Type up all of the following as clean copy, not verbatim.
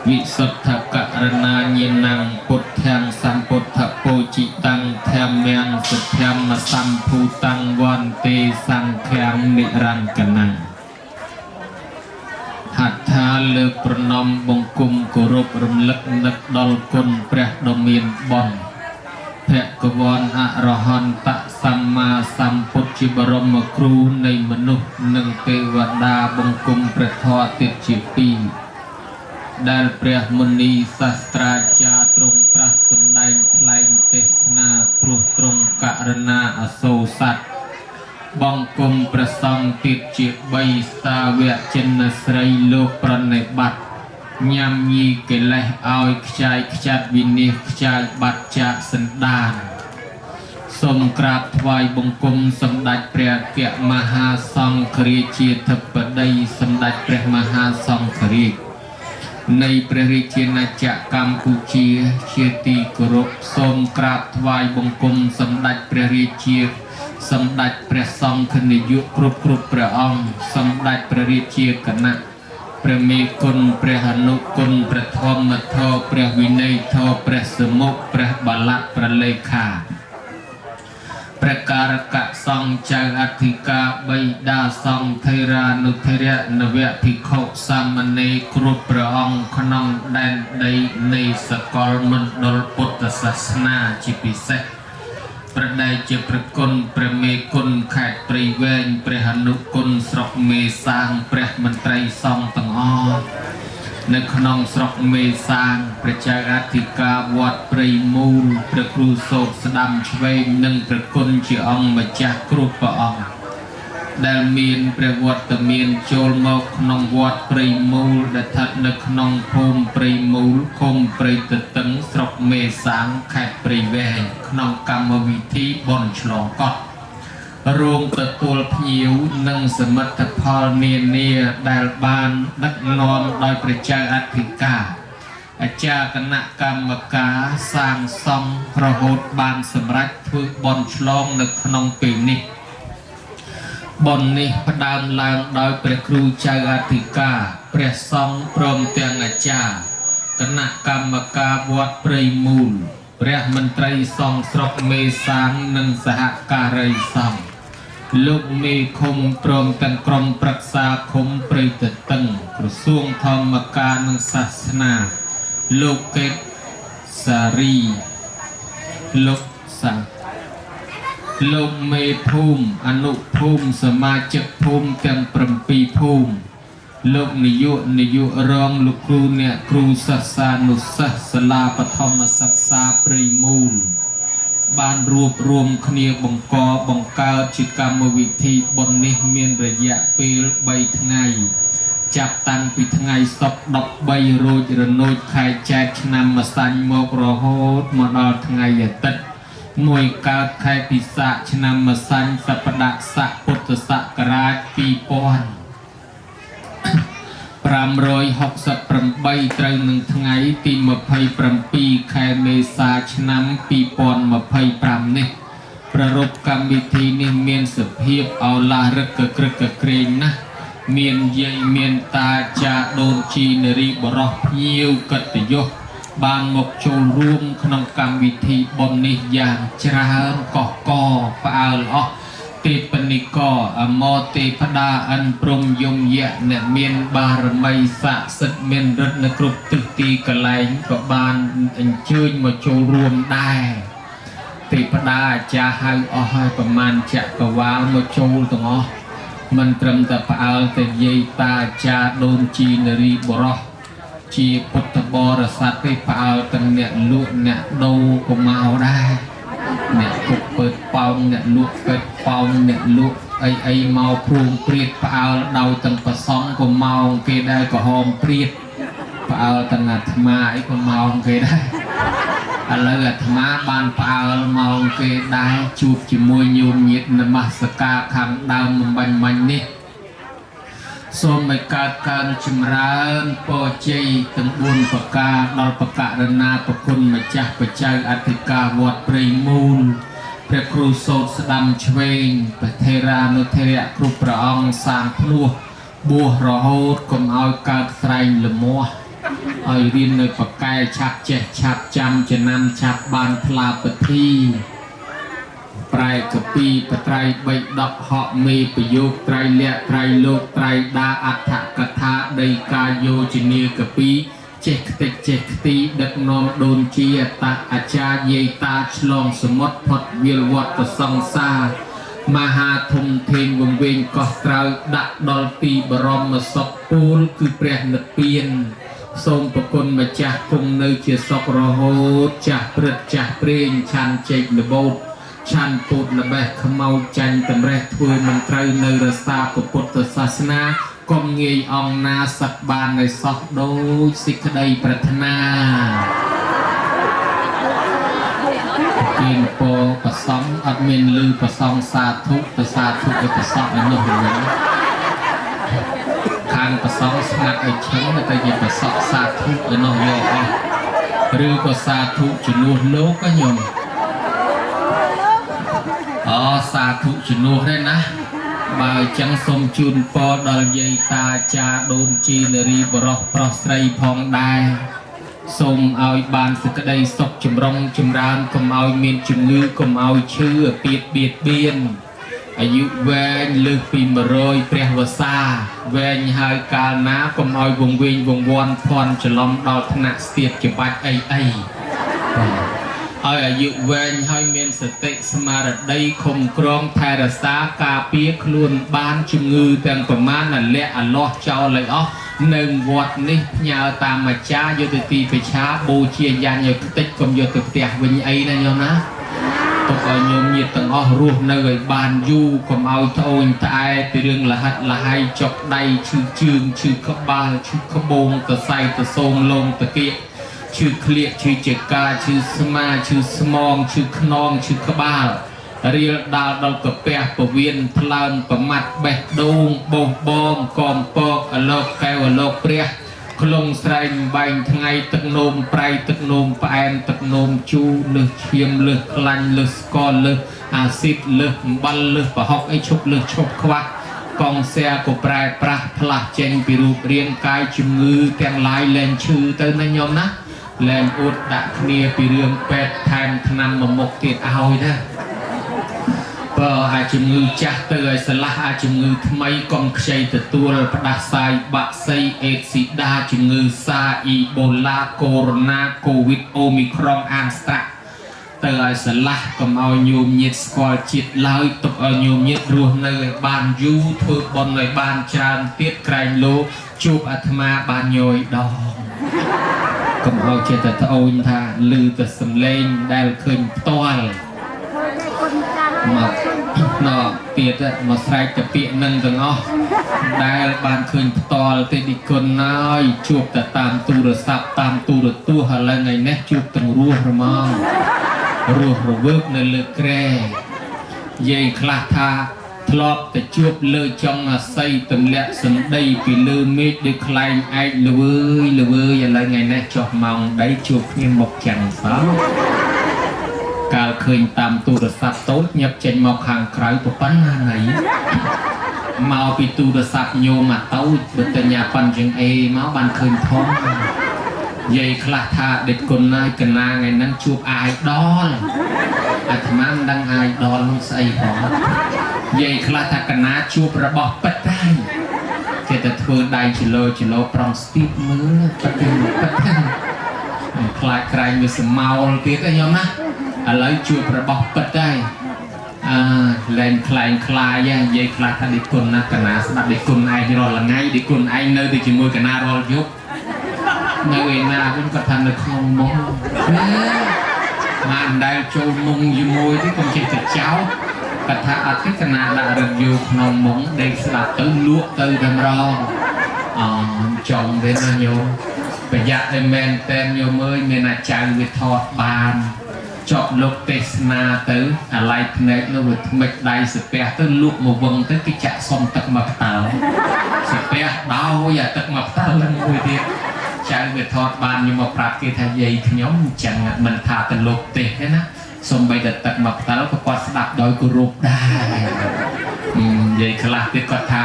วิสุทธกะรณาญินังพุทธังสัมพุทธโพจิตังธรรมังสุทธัมมสัมภูตังวันเตสังฆังนิรันกนังหัตถา លើកប្រណម្យបង្គំគោរពរំលឹកនឹកដល់គុណព្រះដ៏មានបុណ្យភគវន្តអរហន្តសម្មាសម្ពុទ្ធជាបរមគ្រូនៃមនុស្សនិងទេវតាបង្គំព្រះធម៌ទៀតជាពីរដែលព្រះមុនីសាស្ត្រាចារ្យទ្រង់ត្រាស់សម្ដែងថ្លែងទេសនាព្រោះទ្រង់ករណាអសូរស័ក្តិបង្គំព្រះសង្ឃទៀតជា3សាវកចិនស្រីលោកប្រណិប័តញ៉ាំញីកិលេសឲ្យខ្ចាយខ្ចាត់វិនិច្ឆ័យខ្ចាយបាត់ចាកសន្តានសូមក្រាបថ្វាយបង្គំសម្ដេចព្រះអគ្គមហាសង្ឃរាជាធិបតីសម្ដេចព្រះមហាសង្ឃរាជនៃព្រះរាជាណាចក្រកម្ពុជាជាទីគោរពសូមក្រាបថ្វាយបង្គំសម្ដេចព្រះរាជាសម្ដេចព្រះសង្ឃនាយកគ្រប់ព្រះអង្គសម្ដេចព្រះរាជាគណៈព្រះមេគុណព្រះអនុគុណព្រះធម្មធម៌ព្រះវិន័យធម៌ព្រះសមុខព្រះបលៈព្រះលេខាព្រះការកសង្ឃចៅអធិការបិតាសង្ឃថេរានុថេរៈនវៈភិក្ខុសាមណេរគ្រប់ព្រះអង្គក្នុងដែនដីនៃសកលមណ្ឌលពុទ្ធសាសនាជាពិសេសប្រដេជព្រះគុណព្រះមេគុណខេត្តព្រៃវែងព្រះអនុគុណស្រុកមេសាងព្រះមន្ត្រីសង្ឃទាំងអស់នៅក្នុងស្រុកមេសាងព្រះចៅអធិការវត្តព្រៃមូលព្រះគ្រូសោកស្ដាំឆ្វេងនិងព្រះគុណជាអង្គម្ចាស់គ្រប់ព្រះអង្គដែលមានព្រះវត្តមានចូលមកក្នុងវត្តព្រៃមូលដែលស្ថិតនៅក្នុងភូមិព្រៃមូលឃុំព្រៃទទឹងស្រុកមេសាងខេត្តព្រៃវែងក្នុងកម្មវិធីបុណ្យឆ្លងកត់រួមទទួលភ្ញៀវនិងសមិទ្ធផលនានាដែលបានដឹកនាំដោយព្រះចៅអធិការអាចារ្យគណៈកម្មការសាងសង់រហូតបានសម្រេចធ្វើបុណ្យឆ្លងនៅក្នុងពេលនេះបុណ្យនេះផ្ដើមឡើងដោយព្រះគ្រូចៅអធិការព្រះសង្ឃព្រមទាំងអាចារ្យគណៈកម្មការវត្តព្រៃមូលព្រះមន្ត្រីសង្ឃស្រុកមេសាងនិងសហការីសង្ឃលោកមេឃុំព្រមទាំងក្រុមប្រឹក្សាឃុំព្រៃទទឹងក្រសួងធម្មការនិងសាសនាលោកកេតសារីលោកសាលោកមេភូមិអនុភូមិសមាជិកភូមិទាំង7ភូមិលោកនាយករងលោកគ្រូអ្នកគ្រូសិស្សានុសិស្សសាលាបឋមសិក្សាព្រៃមូលបានរួបរวมគ្នាបង្កើតជាកម្មវិធីបុណ្យនេះមានរយៈពេល3ថ្ងៃចាប់តាំងពីថ្ងៃសុក្រ13រោចរនោចខែចែកឆ្នាំម្សាញ់មករហូតមកដល់ថ្ងៃអាទិត្យមួយកើតខែពិសាខឆ្នាំម្សាញ់សប្តាហ៍ស័កពុទ្ធសករាជ2568ត្រូវនឹងថ្ងៃទី27ខែមេសាឆ្នាំ2025នេះប្រារព្ធកម្មវិធីនេះមានសភាពឱឡារិកក្រឹកក្រែងណាស់មានយាយមានតាចាដូនជីនារីបរោះភ្ញៀវកិត្តិយសបានមកចូលរួមក្នុងកម្មវិធីបុណ្យនេះយ៉ាងច្រើនកុះកផ្អើលអស់ទេពនិកអមទេពតាអិនព្រំយមយៈអ្នកមានបារមីស័ក្តិសិទ្ធិមានឫទ្ធិនៅគ្រប់ទិសទីកន្លែងក៏បានអញ្ជើញមកចូលរួមដែរទេពតាអាចារ្យហៅអស់ហើយប្រមាណចក្រវាលមកចូលទាំងអស់មិនត្រឹមតែផ្អើលតែយាយតាអាចារ្យដូនជីនារីបរោះជាពុទ្ធបរិស័ទទេផ្អើលទាំងអ្នកលក់អ្នកដូរក៏មកដែរអ្នកគុកពើប៉ោងអ្នកលក់ពេទ្យប៉ោងអ្នកលក់អីមកព្រួងព្រាតផ្អើលដោយទាំងប្រសងក៏មកគេដែរក៏ហោមព្រាតផ្អើលទាំងអាត្មាអីក៏មកគេដែរឥឡូវអាត្មាបានផ្អើលមកគេដែរជួបជាមួយញោមញាតិនមស្ការខាងដើមបំបញ្ញមិញនេះសូមឲ្យកើតកើនចម្រើនពរជ័យទាំង4ប្រការដល់បករណាប្រគុណម្ចាស់បច្ចៅអធិការវត្តព្រៃមូលព្រះគ្រូសោតស្ដាំឆ្វេងព្រះថេរានុថេរៈគ្រប់ព្រះអង្គសាងភ្នោះបួសរហូតកុំឲ្យកើតស្រែងលមាស់ឲ្យរៀននៅបកែឆាប់ចេះឆាប់ចាំចំណាំឆាប់បានផ្លាពិធី ប្រែកពីបត្រៃបីដកហក់មេប្រយោគត្រៃលក្ខត្រៃលោកត្រៃដាអដ្ឋកថាដីកាយោជានីកពីចេះខ្ទេចចេះខ្ទីដឹកនាំដូនជាតអាចារ្យយាយតាឆ្លងសមុទ្រផុតវាលវត្តសង្សារមហាធំធេងវង្វេងកោះត្រើយដាក់ដល់ទីបរមសុខពូលគឺព្រះនិព្វានសូមប្រគុណម្ចាស់គង់នៅជាសុខរហូតចាស់ព្រឹទ្ធចាស់ព្រេងឆាន់ចេកលបោតឆាន់ពូតល្បេះខ្មៅចាញ់តម្រេះធ្វើមិនត្រូវនៅរសាពុទ្ធសាសនាកុំងាយអង្គណាសឹកបាននៅសោះដូចសេចក្តីប្រាថ្នាគៀងពោប្រសំអត់មានលឺប្រសំសាធុប្រសាធុទៅប្រសពនៅនោះវិញខាងប្រសំស្ងាត់ឲ្យឈឹងទៅជាប្រសពសាធុទៅនោះយកអស់ឬក៏សាធុជំនួសលោកក៏ញោមអូសាធុជំនួសទេណាបើអញ្ចឹងសូមជូនពរដល់យាយតាចាដូនជីនារីបរោះប្រុសស្រីផងដែរសូមឲ្យបានសេចក្តីសុខចម្រុងចម្រើនកុំឲ្យមានជំងឺកុំឲ្យឈឺបៀតបៀនអាយុវែងលើសពី100ព្រះវស្សាវែងហើយកាលណាកុំឲ្យវង្វេងវង្វាន់ភ័ន្តច្រឡំដល់ថ្នាក់ស្ទាបច្បាច់អីឲ្យអាយុវែងហើយមានសតិស្មារតីខំក្រងថែរក្សាការពារខ្លួនបានជំងឺទាំងប្រមាណលាក់អលាស់ចោលឲ្យអស់នៅវត្តនេះផ្ញើតាមអាចារ្យយកទៅទីបច្ឆាបូជាយ៉ាញ់ឲ្យខ្ទេចកុំយកទៅផ្ទះវិញអីណាញោមណាទុកឲ្យញោមញាតិទាំងអស់រស់នៅឲ្យបានយូរកុំឲ្យត្អូញត្អែពីរឿងលហិតលហើយចុកដៃឈឺជើងឈឺក្បាលឈឺក្បូងតសៃតសូងលងតកៀកឈឺក្លៀកឈឺចកាឈឺស្មាឈឺស្មងឈឺខ្នងឈឺក្បាលរៀលដាល់ដល់កាពះពវៀនថ្លើមប្រមាត់បេះដូងបោះបងកំពកអលោកកែវអលោកព្រះខ្លងស្រែងបែងថ្ងៃទឹកនោមប្រៃទឹកនោមផ្អែមទឹកនោមជូរលើសឈាមលើសខ្លាញ់លើសស្ករលើសអាស៊ីតលើសអំបិលលើសប្រហុកអីឈប់លើសឈប់ខ្វះកងសែក៏ប្រែប្រាស់ផ្លាស់ចេញពីរូបរាងកាយជំងឺទាំងឡាយលែងឈឺទៅណាញោមណាលែងអួតដាក់គ្នាពីរឿងពេទ្យថែមថ្នាំមកមុខទៀតឲ្យណាបើអាចជំងឺចាស់ទៅឲ្យស្លាស់អាចជំងឺថ្មីកុំខ្ចីទទួលផ្ដាសាយបាក់សីអេដស៊ីដាជំងឺសាអ៊ីបូឡាកូវីដកូវីដអូមីក្រុងអានស្ត្រាក់ទៅឲ្យស្លាស់កុំឲ្យញោមញាតស្គាល់ជាតិឡើយទុកឲ្យញោមញាតរស់នៅឲ្យបានយូរធ្វើបុណ្យឲ្យបានច្រើនទៀតក្រែងលោជួបអាត្មាបានញយដងកុំឲ្យចេះតែត្អូញថាឮតែសំឡេងដែលឃើញផ្ទាល់មកទៀតមកស្រែកតែពាក្យនឹងទាំងអស់ដែលបានឃើញផ្ទាល់ទេឌីគុណហើយជួបតែតាមទូរស័ព្ទតាមទូរទស្សន៍ឥឡូវថ្ងៃនេះជួបទាំងរស់រមងរស់រវើកនៅលើក្រែយាយខ្លះថាធ្លាប់តែជួបលើចុងអាស័យទម្លាក់សម្ដីពីលើមេឃដូចខ្លែងឯកល្វើយឥឡូវថ្ងៃនេះចុះម៉ោងដីជួបគ្នាមកចាំងសោះកាលឃើញតាមទូរស័ព្ទតូចញាប់ចេញមកខាងក្រៅប៉ុណ្ណាណៃមកពីទូរស័ព្ទញោមមកតូចបើតញ្ញាប៉ុនជាងអេមកបានឃើញធំយាយខ្លះថាដេចគុណណាយកណាថ្ងៃហ្នឹងជួបអាយដល់អាត្មាមិនដឹងអាយដល់នោះស្អីផងយាយខ្លះថាកណាជួបរបស់ពិតហើយចេះតែធ្វើដៃចលោប្រងស្ទីបមើលពិតខ្លាចក្រែងវាសមោលទៀតឯងញោមណាឥឡូវជួបរបស់ពិតដែរលែងខ្លែងខ្លាយនិយាយខ្លះថាដេចគុណណាកណាស្ដាប់ដេចគុណឯងរាល់ថ្ងៃដេចគុណឯងនៅតែជាមួយកណារាល់យប់នៅឯណាវិញគាត់ថានៅក្នុងមុងមិនដែលចូលមុងជាមួយទេកុំចេះតែចោលគាត់ថាអត់ទេកណាដាក់រឹកយោក្នុងមុងដេកស្ដាប់ទៅលក់ទៅតែម្ដងចង់ទេណាញោមប្រយ័ត្នឲ្យមែនតែនញោមអើយមានអាចៅវាថតបានចប់លោកទេសនាទៅអាឡៃភ្នែកនៅវាថ្មិចដៃសាពះទៅលក់មកវឹងទៅគេចាក់សុំទឹកមកតើសាពះដោយអាទឹកមកតើឡើងមួយទៀតចៅវាថតបានខ្ញុំមកប្រាប់គេថាយាយខ្ញុំអញ្ចឹងមិនថាទៅលោកទេសទេណាសូម្បីតែទឹកមកតើក៏គាត់ស្ដាប់ដោយគោរពដែរយាយខ្លះទៀតគាត់ថា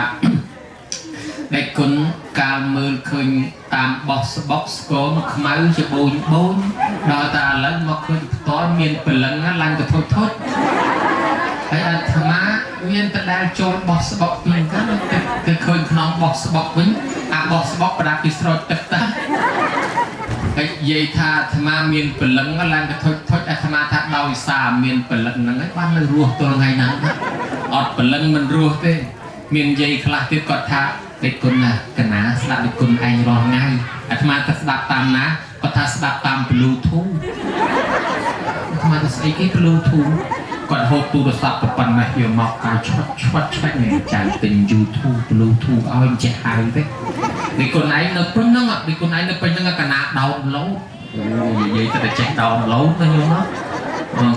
ដេចគុណកាលមើលឃើញតាមបោះស្បុកស្គមខ្មៅជាបូនដល់តែឥឡូវមកឃើញផ្ទាល់មានព្រលឹងឡើងទៅធុច ហើយអាត្មាមានតដែលចូលបោះស្បក់ពីហ្នឹងគឺឃើញខ្នងបោះស្បក់វិញអាបោះស្បក់ប្រដាប់ពីស្រោចទឹកតាហើយនិយាយថាអាត្មាមានព្រលឹងឡើងទៅថុចអាត្មាថាដោយសារមានព្រលឹងហ្នឹងហើយបាននៅរស់ទល់ថ្ងៃហ្នឹងអត់ព្រលឹងមិនរស់ទេមាននិយាយខ្លះទៀតគាត់ថាដេកគុណណាកណាស្ដាប់ដេកគុណឯងរាល់ថ្ងៃអាត្មាទៅស្ដាប់តាមណាគាត់ថាស្ដាប់តាម Bluetooth អាត្មាទៅស្អីគេ Bluetooth គាត់ហូបទូរស័ព្ទប៉ុណ្ណេះយកមកឲ្យឆ្វាត់ឆ្វាច់នេះចាយទិញ YouTube Bluetooth ឲ្យចេះហៅទេនេះខ្លួនឯងនៅព្រឹងហ្នឹងនេះខ្លួនឯងនៅពេញហ្នឹងកណាដោនឡូតអូនិយាយទៅចេះដោនឡូតទៅយល់ណា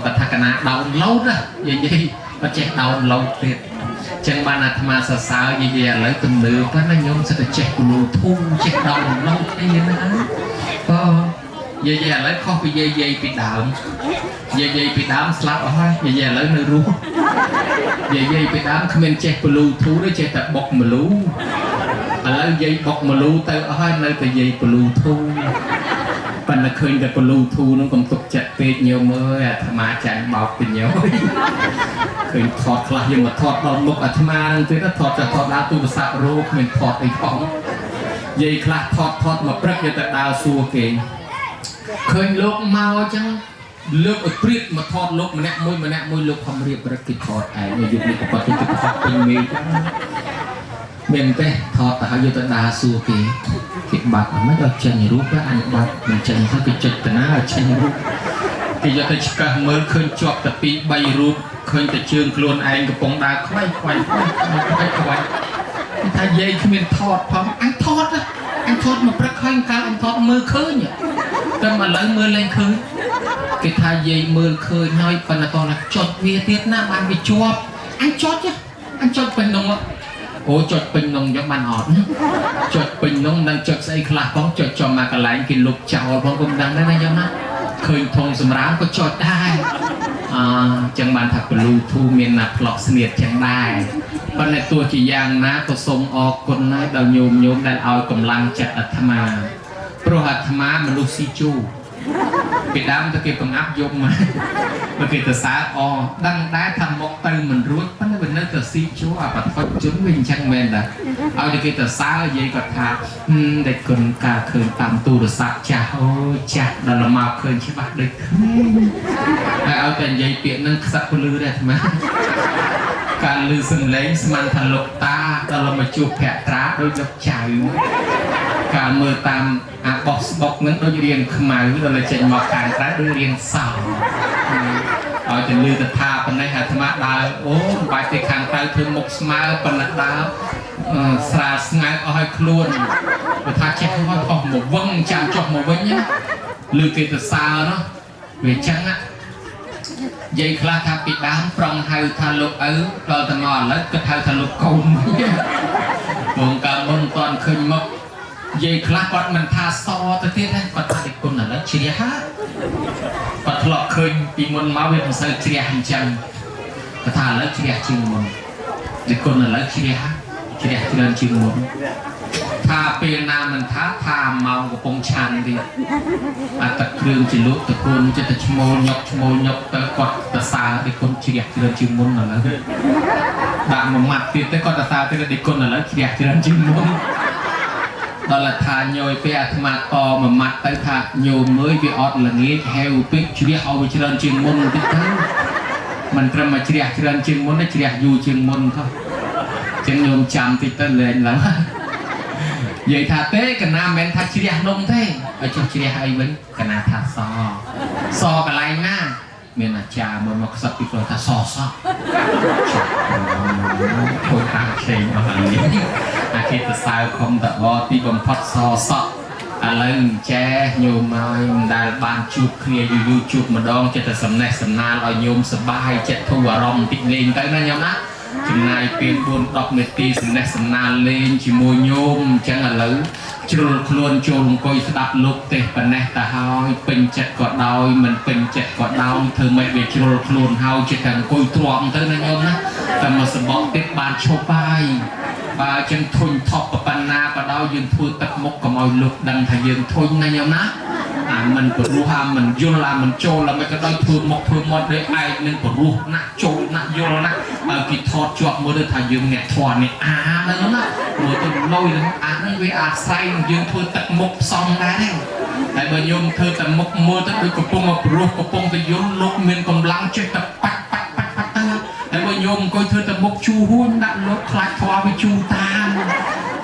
គាត់ថាកណាដោនឡូតនិយាយគាត់ចេះដោនឡូតទៀតចឹងបានអាត្មាសរសើរនិយាយឥឡូវទំនើបណាញោមសិតតែចេះ Bluetooth ចេះដោនឡូតអីហ្នឹងណាបើនិយាយឥឡូវខុសពីនិយាយពីដើមនិយាយពីដើមស្លាប់អស់ហើយនិយាយឥឡូវនៅរស់និយាយពីដើមគ្មានចេះ Bluetooth ទេចេះតែបុកម្លូឥឡូវនិយាយបុកម្លូទៅអស់ហើយនៅតែនិយាយ Bluetooth ប៉ុន្តែឃើញតែ Bluetooth ហ្នឹងកុំទុកចិត្តពេកញោមអើយអាត្មាចាញ់បោកពីញោមឃើញថតខ្លះយើងមកថតដល់មុខអាត្មាហ្នឹងទៀតថតដល់ទូរស័ព្ទរោគ្មានថតអីផងនិយាយខ្លះថតមកព្រឹកយកទៅដើរសួរគេឃើញលោកមកអញ្ចឹងលើកឲ្យព្រៀបមកថតលោកម្នាក់មួយលោកខំរៀបព្រឹកគេថតឯងយកនេះក៏ប៉ះទៅថតពេញមេចឹងមានទេថតទៅហើយយកទៅដើរសួរគេបាត់មិនឲ្យចេញរូបអញបាត់មិនចេញទៅគេចិត្តតាណាឲ្យចេញរូបគេយកទៅឆ្កឹះមើលឃើញជាប់តែ2 3រូបឃើញតែជើងខ្លួនឯងកំពុងដើរខ្វាយគេថាយាយគ្មានថតផងអញថតមកព្រឹកឃើញកាលអញថតមើលឃើញតែឥឡូវមើលលែងឃើញគេថាយាយមើលឃើញហើយប៉ុន្តែតោះចុចវាទៀតណាបានវាជាប់អញចុចពេញនងអូចុចពេញនងយ៉ាងបានអត់ចុចពេញនងនឹងចុចស្អីខ្លះផងចុចចំមកកន្លែងគេលុបចោលផងកុំដឹងដែរណាយ៉ាងណាឃើញធំសម្រាមក៏ចុចដែរចឹងបានថា Bluetooth មានណាប្លុកស្នៀតចឹងដែរប៉ុន្តែទោះជាយ៉ាងណាក៏សូមអរគុណណាស់ដល់ញោមដែលឲ្យកម្លាំងចិត្តអាត្មាព្រោះអាត្មាមនុស្សស៊ីជូរពីដើមទៅគេបង្អាប់យកមកបើគេទៅសារដឹងដែរថាមកទៅមិនរួចប៉ុន្តែវានៅទៅស៊ីជូរអាបថុជនវិញអញ្ចឹងមែនតាឲ្យគេទៅសារនិយាយគាត់ថាតែគុណការឃើញតាមទូរស័ព្ទចាស់អូចាស់ដល់មកឃើញច្បាស់ដូចហើយឲ្យតែនិយាយពាក្យហ្នឹងខ្សឹបពលឺដែរអាត្មាការលឺសំឡេងស្មានថាលោកតាដល់មកជួបភក្ត្រាដូចលោកចៅការមើលតាមអាបោះស្បុកហ្នឹងដូចរៀងខ្មៅដល់ចេញមកខាងក្រៅដូចរៀងសោឲ្យតែលឺទៅថាប៉ុណ្ណេះអាត្មាដើរអូមិនបាច់ទៅខាងក្រៅធ្វើមុខស្មើប៉ុណ្ណេះដើរស្រាលស្ងើអស់ឲ្យខ្លួនបើថាចេះហត់អស់មកវឹងចាំចុះមកវិញណាលឺគេទៅសើនោះវាចឹងណាយាយខ្លះថាពីដើមប្រងហៅថាលោកឪដល់ទៅមកឥឡូវគាត់ហៅថាលោកកូនបងកាលមុនតន់ឃើញមកយាយខ្លះគាត់មិនថាសទៅទៀតណាគាត់ថាតែគុណឥឡូវជ្រះហើយគាត់ធ្លាប់ឃើញពីមុនមកវាមិនសូវជ្រះអញ្ចឹងគាត់ថាឥឡូវជ្រះជាងមុនតែគុណឥឡូវជ្រះច្រើនជាងមុនថាពេលណាមិនថាម៉ោងកំពុងឆានទៀតអាទឹកគ្រឿងជាលក់តកូនចិត្តតែឈ្មោលញុកទៅគាត់ទៅសារតែគុណជ្រះច្រើនជាងមុនឥឡូវដាក់មួយម៉ាត់ទៀតទៅគាត់ទៅសារទៅតែគុណឥឡូវជ្រះច្រើនជាងមុនដល់ថាញយពេលអាត្មាតមួយម៉ាត់ទៅថាញោមមើលវាអត់ល្ងាចហេវពេកជ្រះឲ្យវាច្រើនជាងមុនតិចទៅមិនត្រឹមមកជ្រះច្រើនជាងមុនទេជ្រះយូរជាងមុនក៏ចឹងញោមចាំតិចទៅលែងឡើងនិយាយថាទេកណាមិនមែនថាជ្រះនំទេឲ្យចុះជ្រះអីវិញកណាថាសកន្លែងណាមានអាចារ្យមកខ្សឹបពីគាត់ថាសthôiខាងផ្សេងអស់ហើយអាគេទៅសើខំតអទីបំផុតសឥឡូវចេះញោមឲ្យមិនដែលបានជួបគ្នាយូរជួបម្ដងចិត្តតែសំណេះសំណាលឲ្យញោមសប្បាយចិត្តធូរអារម្មណ៍បន្តិចលេងទៅណាញោមណាចំណាយពេល4-10នាទីសំណេះសំណាលលេងជាមួយញោមអញ្ចឹងឥឡូវជ្រុលខ្លួនចូលអង្គុយស្ដាប់លោកទេសប៉ុណ្ណេះទៅហើយពេញចិត្តក៏ដោយមិនពេញចិត្តក៏ដោយធ្វើម៉េចវាជ្រុលខ្លួនហើយចិត្តតែអង្គុយទ្រាំទៅណាញោមណាតែមកសបកទៀតបានឈប់បាយបើចឹងធុញថប់ប៉ុណ្ណាក៏ដោយយើងធ្វើទឹកមុខកុំឲ្យលោកដឹងថាយើងធុញណាញោមណា mình bật ruột mình vô là mình trâu là mấy cái đôi thường một đấy ai nên bật ruột nát trâu nát vô nát kịp thọt chọt mới được thà dương nhẹ thọt này nữa nè mới từ lôi đến nó với say dương thôi tận một xong ra đấy tại bởi nhôm thưa tận một mưa tới được cục một ruột cục tới vô lúc miền còn lắng chơi tập bắt tại bởi nhôm coi thưa tận một chu huân đã lốt lại thoa với chu tam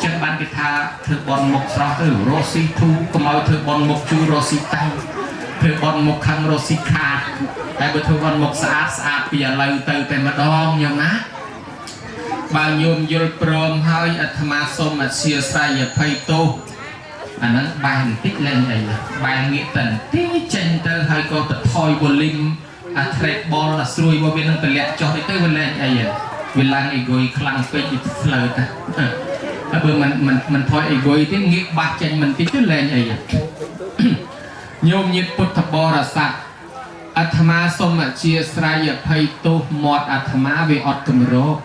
chân ban cái tha thưa bòn một sao từ Rossi thu có mọi thưa bòn một chu Rossi tay thưa bòn một khăn Rossi khát tại bởi thưa bòn một sạch bây giờ lời từ tại mà đong nhau ná bao nhôm vô prom hơi tham som mà chia sai và pay tô nó bài tích lên này là bài nghĩa tình tí chân tơ hơi có tập thôi volume trade ball là xuôi bao bên nó lẹ cho tới bên lên này vì là ngày gối khăn phê chỉ lời ta bữa mình thôi gối tiếng nghĩa bạc chân mình tí lên này nhôm nhiệt bút thập bò là sạch tham som mà chia sai và pay tô một tham về ọt cầm rô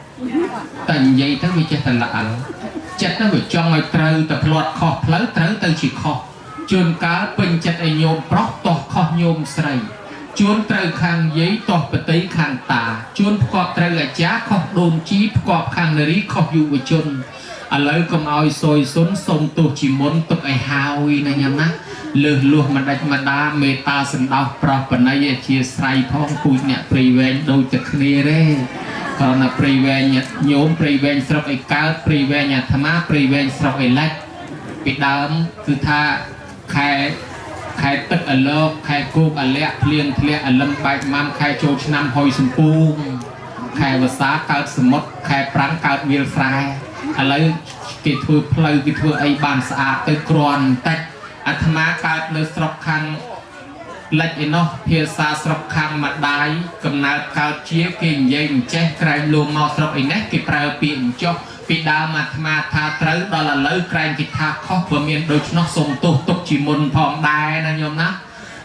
tận dây tới vì chết là ảnh chết nó bị cho người trời tập loạt khó lấy tới từ chỉ khó chuồn cá bình chết ai nhôm bóc to khó nhôm sậy chuồn trời khang giấy to bật tới khang tà chuồn cọp trời là giá khó đồn chí cọp khang nấy khó dù với chuồn lấy công ao sôi xuống sông tu chỉ muốn tục ai hao này nhắm nát lừa luôn mà đánh mà đa mê ta sừng đau pro bên này chia sài phong cùi nhẹ prevent đôi chật nề đấy còn là prevent nhôm prevent sọc ai cá prevent nhà tham á prevent sọc ai lách bị đám cứ tha khai tức ở lô khai cúp ở lẹ liền ở lâm bạch mam khai châu năm hồi sum pu khai vật xá cao sum mốt khai prang cao miêu phai ở lấy cái thưa plei cái thưa ai bàn sạ tới cron tách tham á cao nơi sọc khang lệch nó phía xa sọc khang mặt đáy cầm nát cao chia kinh dây che cài lùm màu sọc ấy nét cái prao biển cho bị đau mà tha tới đó là lấy cài cái tha khó và miền đôi nó sông tục chỉ môn phòng đai nè nhôm ná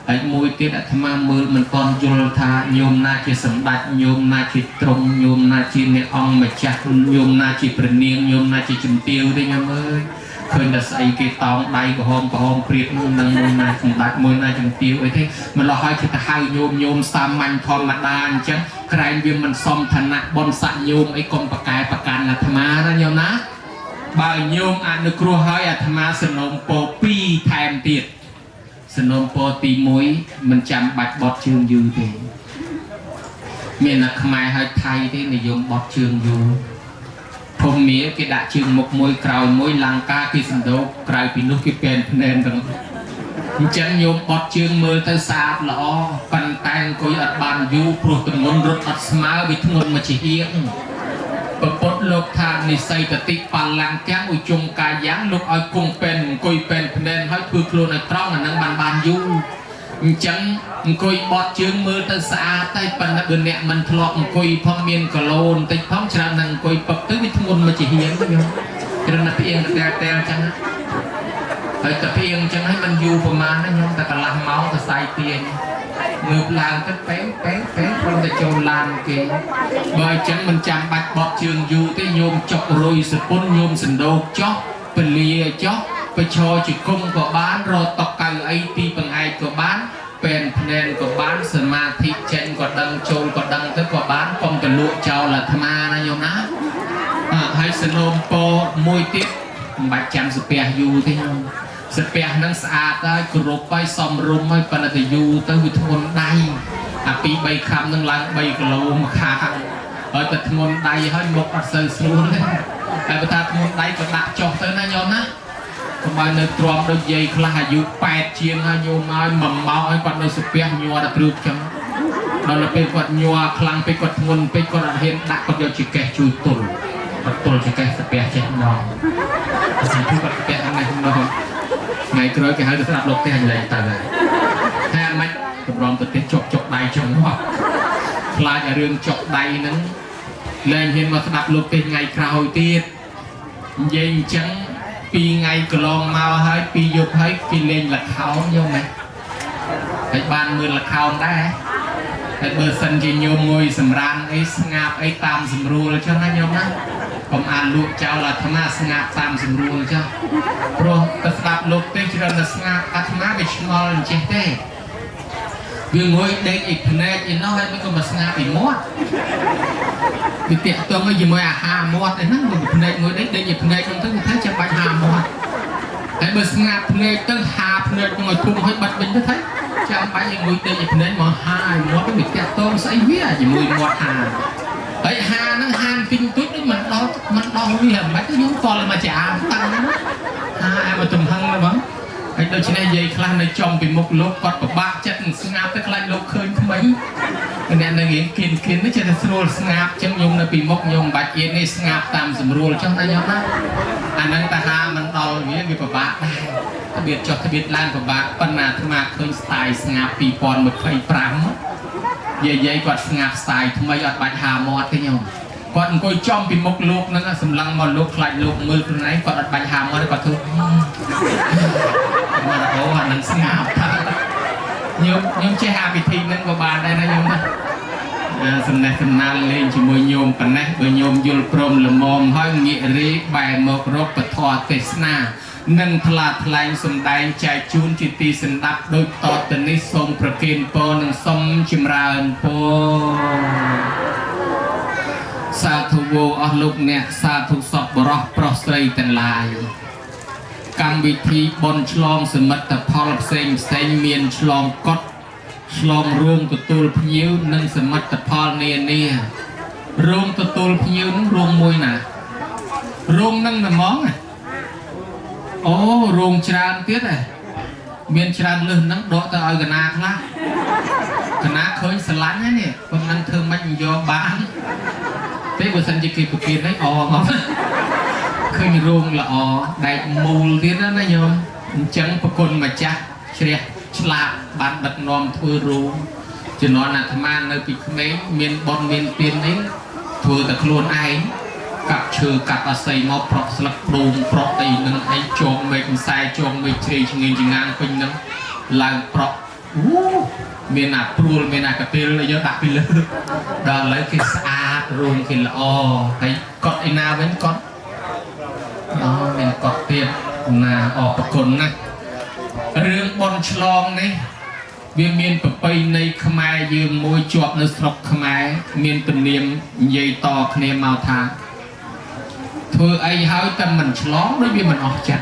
ấy mùi tiết tham mưa mình còn dồn tha nhôm na chỉ sầm đặt nhôm na chỉ trồng nhôm na chỉ nè ong mà chặt nhôm na chỉ bền niên nhôm na chỉ chìm tiêu đấy nhôm ơi khơi là xây cái tàu đai của hôm priệt nâng môi na chìm đặt môi na chìm tiêu ấy thế mình là hai cái hai nhôm sam manh thon mặt đan chứ cái viên mình xóm thành nặng bon sạn nhôm ấy còn bạc can là tham á đó nhôm ná bài nhôm ăn được cua hơi tham á sườn nôm po pi thèm tiệt sườn nôm po tì muối mình chạm bạch bọt trường dư thế miền là khmer hơi thay thế này dùng bọt trường dư hôm mía cái đại trường một môi cào môi lăng ca cái sườn đâu cào bị nước cái pen nên rằng chân nhôm bọt trường mưa tới xa lọ bàn tay coi ở bàn du pro từng ngôn rốt ở smile bị ngôn mà chỉ hiếng bột lục than này xây cái tít bàn lăng kéo ui chung cả dáng lúc ở cùng pen coi pen nên hỏi phơi luôn ở trong là năng bàn du chân coi bọt trường mưa tới xa tay bàn là bên nẹt mình thọt coi phong miên cờ lôn tay phong chả năng coi bật tới bị ngôn mà chỉ hiếng cái gì cho nên là tiền là tiền chẳng tập phiền chẳng hay mình dù phần mà nó nhung ta cả làm máu ta sai tiền ngược làm cái bé con ta cho làm kì bởi chẳng mình chạm bạch bọt trường dù cái nhôm chọc rồi spon nhôm sừng đầu chóc bên lìa chóc bên cho chỉ không có bán rồi tóc cày ấy ti bằng ai có bán pen nên có bán sườn ma thị trên có đăng trôi có đăng tới có bán không cần lụa trâu là tham a nó nhôm ná hay sườn nôm po môi tiếp bạch chạm sụp bè dù thế không sếp bè năng sạch đấy, group bay xóm rùm ấy, phần là từ du tới với thôn đai, pi bay khăm năng lăng bay lô mà khang, ở từ thôn đai hơi một ở sơ xuống đấy, bây ta thôn đai có đặt cho tới na nhon á, còn bao nhiêu tròn đôi giày là du bẹt chiên hay nhôm ai mầm mau hay còn đôi sếp bè nhua đặt được chăng, đó là bên quạt nhua khang bên quạt thôn bên quạt hiện đặt còn giờ chỉ kẹt chui tủi chỉ kẹt sếp bè chết nọ, thành thứ quạt kẹt này không nọ ngày cưới cái hai đứa đặt lục cái hành lệ tại này hai anh tập đoàn tự tiết chọc đầy trong hoặc là cái đường chọc đầy nó lên hiện mà đặt lục cái ngày hồi tiết dây trắng pi ngày cờ lon mau hơi pi dục hơi pi lên là khao như này cái ban mưa là khao đấy cái bờ sân chỉ nhôm ngồi sầm ran ấy ngáp ấy tam sầm ru là cho nó nhôm á ผมอ่านลูกเจ้าละธรรมะสงบตามสมรู้เจ้าเพราะกษัตริย์ลูกเต้จะเดินสงบอาธรรมะไปชงอลเจเต้วิ่งงวยเด็กอีกแผนกอีน้อยมันก็มาสงบอีกมดวิเตียตัวมันยิ่งมวยหามดไอ้นั่นมันแผนกงวยเด็กอีกแผนกมันต้องทั้งจะไปหามดไอ้เบอร์สงบแผนกต้องหาแผนกยังไงทุ่มให้บัดเป็นทั้งจะไปยังงวยเด็กอีกแผนกมาหามดก็วิเตียตัวใส่เบี้ยยิ่งมวยมดหาไอ้หานั่งหานกินตุ๊ดนี่มันเราเหี้ยมันก็ยุ่งก่อนเลยมาจะอ่านตั้งนะหาไอ้มาตุ่มหังนะบ้างไอ้โดยเฉพาะยัยคลาในจอมเป็นมุกลบกอดกับบ้าจัดสงบแต่คลาลบเคยทำไมเนี่ยในเงี้ยกินไม่ใช่แต่สโลสงบจังยงในปีมุกยงบาดเย็นในสงบตามสมรูลจังนายนะอันนั้นตาหามันเราอย่างเงี้ยมีประบาได้ทะเบียนจดทะเบียนล้านประบาปัญหาธรรมะเคยสไตล์สงบปีปอนหมดเคยปรามยัยกอดสงบสไตล์ทำไมยอดบาดหามอดกันยงก่อนก็จอมปีมุกลูกนั่นสำลังมาลูกคลายลูกมือคนไหนกอดบาดหามอดก็ทุกมาโอ้นั่นสงบท่านยมเจ้าหาพิธีนั่นก็บานได้นะยมนะสำนักสำนักเล่นชิมวยยมปันนะเบยยมยุลพรมละมอมห้อยเงี้ยรีใบมกรบปะทอเตสนานั่งพลาดทลายสมได้ใจจูนจิตตีสันดับโดยต่อตนิสมประเคนโปนังสมชิมราอันโปสาธุโวอลุกเนี่ยสาธุสอบบรอปรอสไตรตันลายกรรมวิธีบนฉลองสมัตตพอลเซงเซงเมียนฉลองกดฉลองรวมตัวตูลพยิ้วนั่งสมัตตพอลเนี่ยรวมตัวตูลพยิ้วนั่งรวมมวยน่ะรวมนั่งน่ะมองอ่ะโอ้รวมชานเตี้ยเลยเมียนชานเลื่อนนั่งโดดต่อกันนาคละกันนาเคยสลัดเนี่ยคนนั้นเธอมันโยบ้านเต้บุษจิกิปุกินได้ออกเคยรวมละอ๋อได้มูลที่นั่นนะโยมจังประคนมาจ้ะเชียฉลาดบัดบัดนอมทัวรู้จะนอนนักธรรมะในปีเมย์เมียนบอลเมียนเตียนนี้ทัวแต่ครูนไอกับเชือกับอาศัยมอปลอกสลักโดมปลอกตีนึงไอโจงเมย์สายโจงเมย์เชยชงเงินจิงานเป็นนึงลายปลอกเมียนาปลูเมียนากระเตลเลยเยอะดักไปเลยดอนเลยคือสะอาดรวมคือละอ๋อไอ้กอดไอ้นาเว้นกอดเป็นกอดเตียนนาออกประกนนะเรื่องบอลฉลองนี่เวียนเมียนประไปในขมายยืมมวยจวบในสระขมายเมียนเป็นเนียมยัยต่อเนียมมาทางเธอไอ้เฮ้ยแต่มันฉลองด้วยเวียนมันออกจัด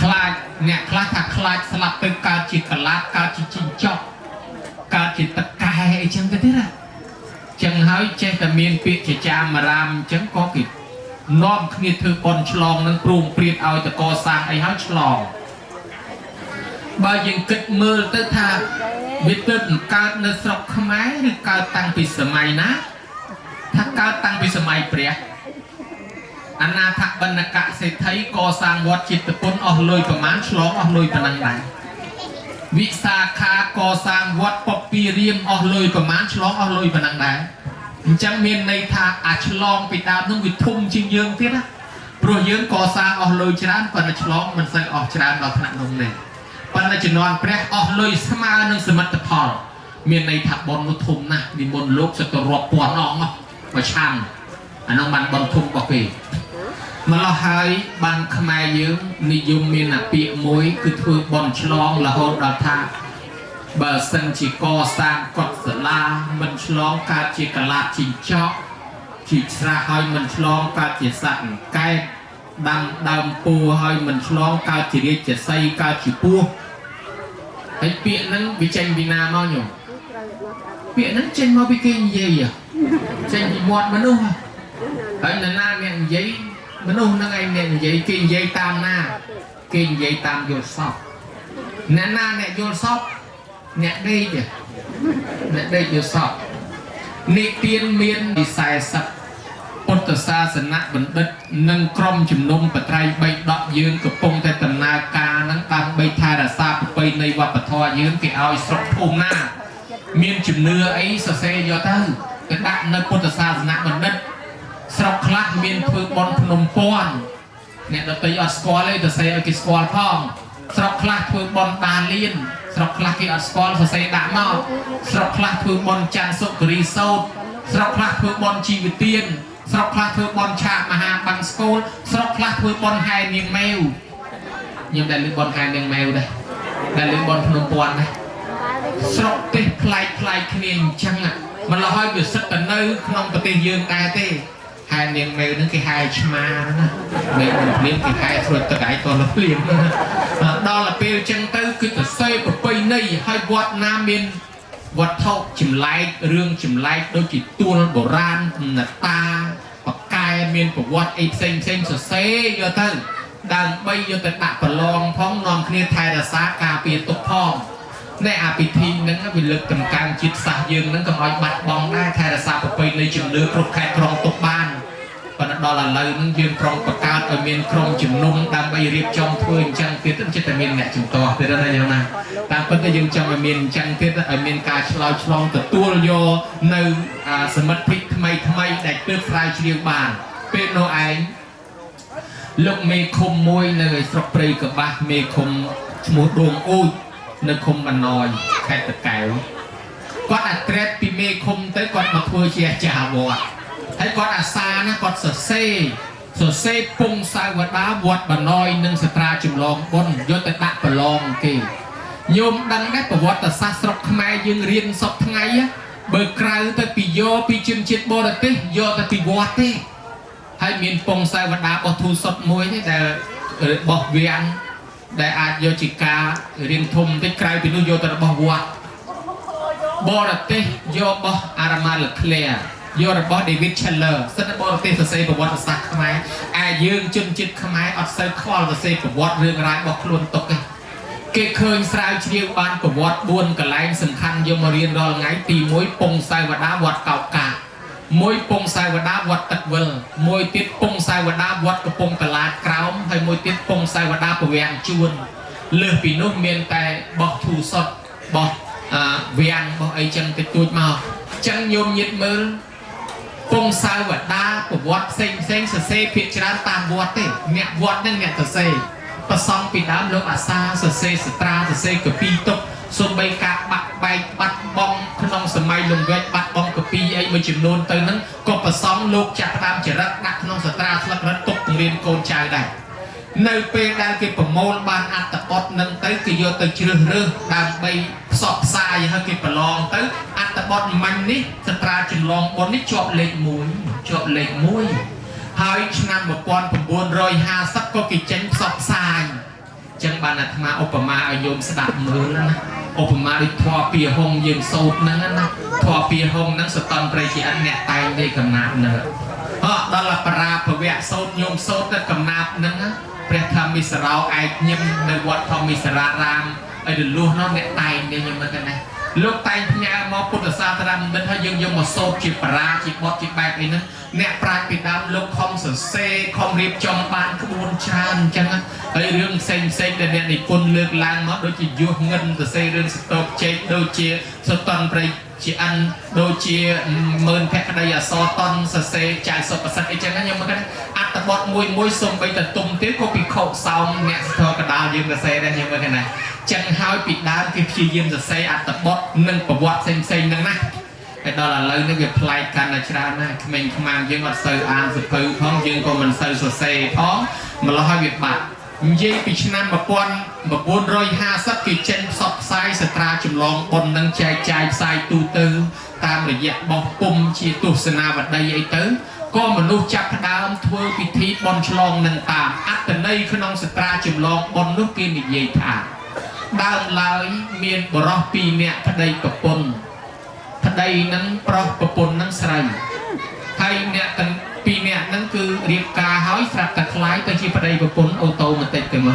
คลาดเนี่ยคลาดถ้าคลาดสลับเป็นการจิตกลาดการจิตจินจอกการจิตตะกายไอ้จังกันที่ละจังเฮ้ยเจตเมียนปีกจะจามารามจังก็กิดน้อมขึ้นเธอบอลฉลองนั้นปรุงเปลี่ยนเอาแต่ก่อสร้างไอ้เฮ้ยฉลองบางยังกิดมือเตถาวิตรการในสระขมายหรือการตั้งปีสมัยนะถ้าการตั้งปีสมัยเปรียอนาถบรรณกะเศรษฐีก่อสร้างวัดจิตปนออกเลยประมาณฉลองออกเลยปนังใดวิสาขาก่อสร้างวัดปปีเรียมออกเลยประมาณฉลองออกเลยปนังใดจังเมียนในทางอาฉลองไปตามนึกวิทุ่มจิงเยืองที่นะโปรเยืองก่อสร้างออกเลยฉลองปนฉลองมันใส่ออกฉลองเราขณะนงเลยปนจะนอนแปรออกเลยสมาหนึ่งสมัตพอลเมียนในถับบอลมุทุมนะมีบนโลกสตรวปวดน้องมาช่างอันนั้นมันบอลทุมบอกเองมาเราหายบันขมายยืมนิยมมีหนักปีกมวยคือถือบอลฉลองละโหดดาทาเบอร์สันจิก่อสร้างกอดสลามันฉลองการจิกลาจิงเจาะจิตราหอยมันฉลองการจิสั่นไก่ดำปูหอยมันฉลองการจิเรียจะใส่การจิปูไอ้เปียนั้นวิจัยวินามาอยู่เปียนั้นเจนมาไปกินเยี่ยเจนหมดมันนู่นไอ้นั่นน่าเนี่ยยี่มันนู่นนั่งไงเนี่ยยี่กินยี่ตามหน้ากินยี่ตามโยนซอกนั่นน่าเนี่ยโยนซอกเนี่ยได้เนี่ยเนี่ยได้โยนซอกนิเตียนเมียนดีไซน์สักพุทธศาสนาบัณฑิตนั่งกรมจุ่มนมปัตไตรใบดอกยืนกับปงแต่ตนาการนั่งตามใบทาราซาไปในวัปทอยืนเกี่ยวสระภูมิหน้าเมียนจุ่มเนื้อไอ้เสยยอเตอร์กระดักในพุทธศาสนาบัณฑิตสระคลาเมียนเพื่อบอลพนมปอนเนี่ยเราไปอัดสกอลเลยแต่เสยกิสกอลพ่องสระคลาเพื่อบอลตาเลียนสระคลากิอัดสกอลเสยด่าเมาสระคลาเพื่อบอลจันสุกรีโซสระคลาเพื่อบอลชีวิตเตียน ស្រុកខ្លះធ្វើបនឆាកមហាបាំងស្គូលស្រុកខ្លះធ្វើបនហែនាងម៉ែវខ្ញុំដែលលើបនហែនាងម៉ែវដែរដែលលើបនភ្នំពាន់ដែរស្រុកទេសខ្លាយគ្នាអញ្ចឹងមិនឡោះឲ្យវាសិតទៅនៅក្នុងប្រទេសយើងដែរទេហែនាងម៉ែវហ្នឹងគេហែឆ្មាណាមេភ្លៀងគេហែស្រួចទឹកឯងតលភ្លៀងដល់ទៅពេលអញ្ចឹងទៅគឺទៅសេប្រពៃណីឲ្យវត្តណាមានវត្ថុចម្លែករឿងចម្លែកដូចជាទួលបុរាណណតាបកែមានប្រវត្តិអីផ្សេងសរសេរយកទៅដើម្បីយកទៅដាក់ប្រឡងផងនាំគ្នាថែរក្សាការពារទុកផងในอาพิธีนั้นก็เป็นเรื่องกำการจิตสายยืนนั้นก็ร้อยบัดบองได้แทนสาปไปในจุดเลือกครบแค่ครองตกบ้านปนดอลลาร์นั้นยืนครองประกาศเอาเมียนครองจุดนุ่มตามใบเรียบจองถ้วยจังเกิดตั้งแต่เมียนเนี่ยจุดต่อเป็นอะไรอย่างนั้นตามเป็นก็ยังจำเมียนจังเกิดเอาเมียนการฉลองแต่ตัวโยในสมัติทำไมได้เปิดไฟเชียงบานเป็นโนไอลูกเมคมมวยในสระปรีกับบ้าเมคมสมุดดวงอุ้ยในคมมันนอยแค่ตะแกวก็อัดเตรดปีเมคมแต่ก่อนมาทัวเชียจ่าวอดให้ก่อนอาซานะก่อนสเซ่ปุงสายวดาบวดมันนอยหนึ่งสตราจุลองบนยศตะปลองกีโยมดังได้ประวัติศาสตร์สระขมายยังเรียนสอบไงเบิกกลายแต่ปีโยปีจิมจิตโบดติโยแต่ปีวัดติให้มีนปุงสายวดาบทูสดมวยนี่แต่บอกเวียนได้อาจโยจิกาเรียนทมได้กลายเป็นนุโยตระบวัดบอร์เตโยบอารมาลเคลียโยระบอเดวิดเชลเลอร์สนบอร์เตสเซประวัติศาสตร์ขมายอายืงจนจิตขมายอัดเซอร์คอลสเซประวัติเรื่องร้ายบอกล้วนตกเกเคยสายเชียวบานประวัติบวนกับไลน์สำคัญโยมาเรียนรอไงตีมวยปงไซวดาวัดเก่ากามวยปงไซวดาวัดตัดเวลมวยติดปงไซวดาวัดกระปงตลาดกราวให้มวยติดปงไซวดาประเวียงจวนเลือกปีนุ่มเมียนแต่บอกถูสดบอกเวียงบอกไอจังติดตัวมาจังโยมยึดมือปงไซวดาประวัติเซ็งเซพิจารณาตามวัดเต้เนี่ยวัดนั่นเนี่ยเซประซองปีดามโลกอาซาเซสตราเซกับปีตกส่วนใบกาบักใบบัดบองขนมสมัยลงเวทบัดบองกับปีไอ้มาจิมโนนเตอร์นั้นก็ประซองโลกจากตามจรักนักขนมสตราสลักรัตตกเรียนโกนใจได้ในเป็นได้เก็บประโมลบานอัตปอดนั้นเตอร์กิโยเตอร์เชื่อเรื่องดามใบสอบทรายให้เก็บประลองเตอร์อัตปอดมันนี่สตราจิมลองบนนี่จอบเล็กมวยหายชนะบุปผลผมบนรอยหาสักก็กิจเจนสอบทรายจังบานัทมาอุปมาอายุมสดับมือแล้วนะอุปมาดิทอปีหงยืนโซดนั่นนะทอปีหงนั่งสตอนประจีอันเนี่ยตายในกำนับเนอะเพราะดอลลาร์ปราพเวะโซดโยมโซดนั่นกำนับนั่นนะพระธรรมิสราไอยิมในวัดธรรมิสรารามไอเดือดลูกน้องเนี่ยตายเนี่ยยังมันกันนะลูกตายพญามอพุทธศาสนามันถ้ายังมาโซดจีปราจีบอจีแบบนี้นั้นเนี่ยปลายปีดำลูกคอมสเซคอมเรียบจอมบานขบวนชานจังนะไอเรื่องเซ็งแต่เนี่ยในคนเลือกลางมาโดยจียั่วเงินแต่เซเรื่องสต๊อกเช็คโดยจีสตอนไปจีอันโดยจีเมินแพะได้ยาซอตอนสเซจ่ายสดประสันไอจังนั้นยังมันกันอัตบอดมวยส่งไปแต่ตุ่มเตี้ยก็ปีโคซาวเนี่ยสตอกระดาษยืมกระเซได้ยังมันกันนะจังหายปีดำคือพี่ยืมกระเซอัตบอดนึ่งประวัติเซ็งนั่นนะไอ้ดอลลาร์เลยนี่เกิดพลายกันนะชรานะขมิ้นขมายังวัดเซอร์อ่านสุดพื้นท้องยังก็มันเซอร์สดเซท้องมันละให้เบียดบัดยี่ปีชนะมาปนรอยหาสักกี่เจนซอกไซสตราจุลองบนนังใจไซตูเตอร์ตามระยะบอกปุ่มชีตุสนาวัดใดไอเตอร์ก็มนุษย์จับดาวทัวร์พิธีบอลฉลองนังตามอัตเนยขนองสตราจุลองบนนุกินใหญ่ถาดาวลายเมียนบรอปีเนี่ยพระใดกับปนพระใดนั้นปลอกประปนนั้นใส่ไทยเนี่ยตั้งปีเนี่ยนั่นคือเรียกกาหอยสลับตะคล้ายแต่ชีพระใดประปนเอาโตมาเตะกันมา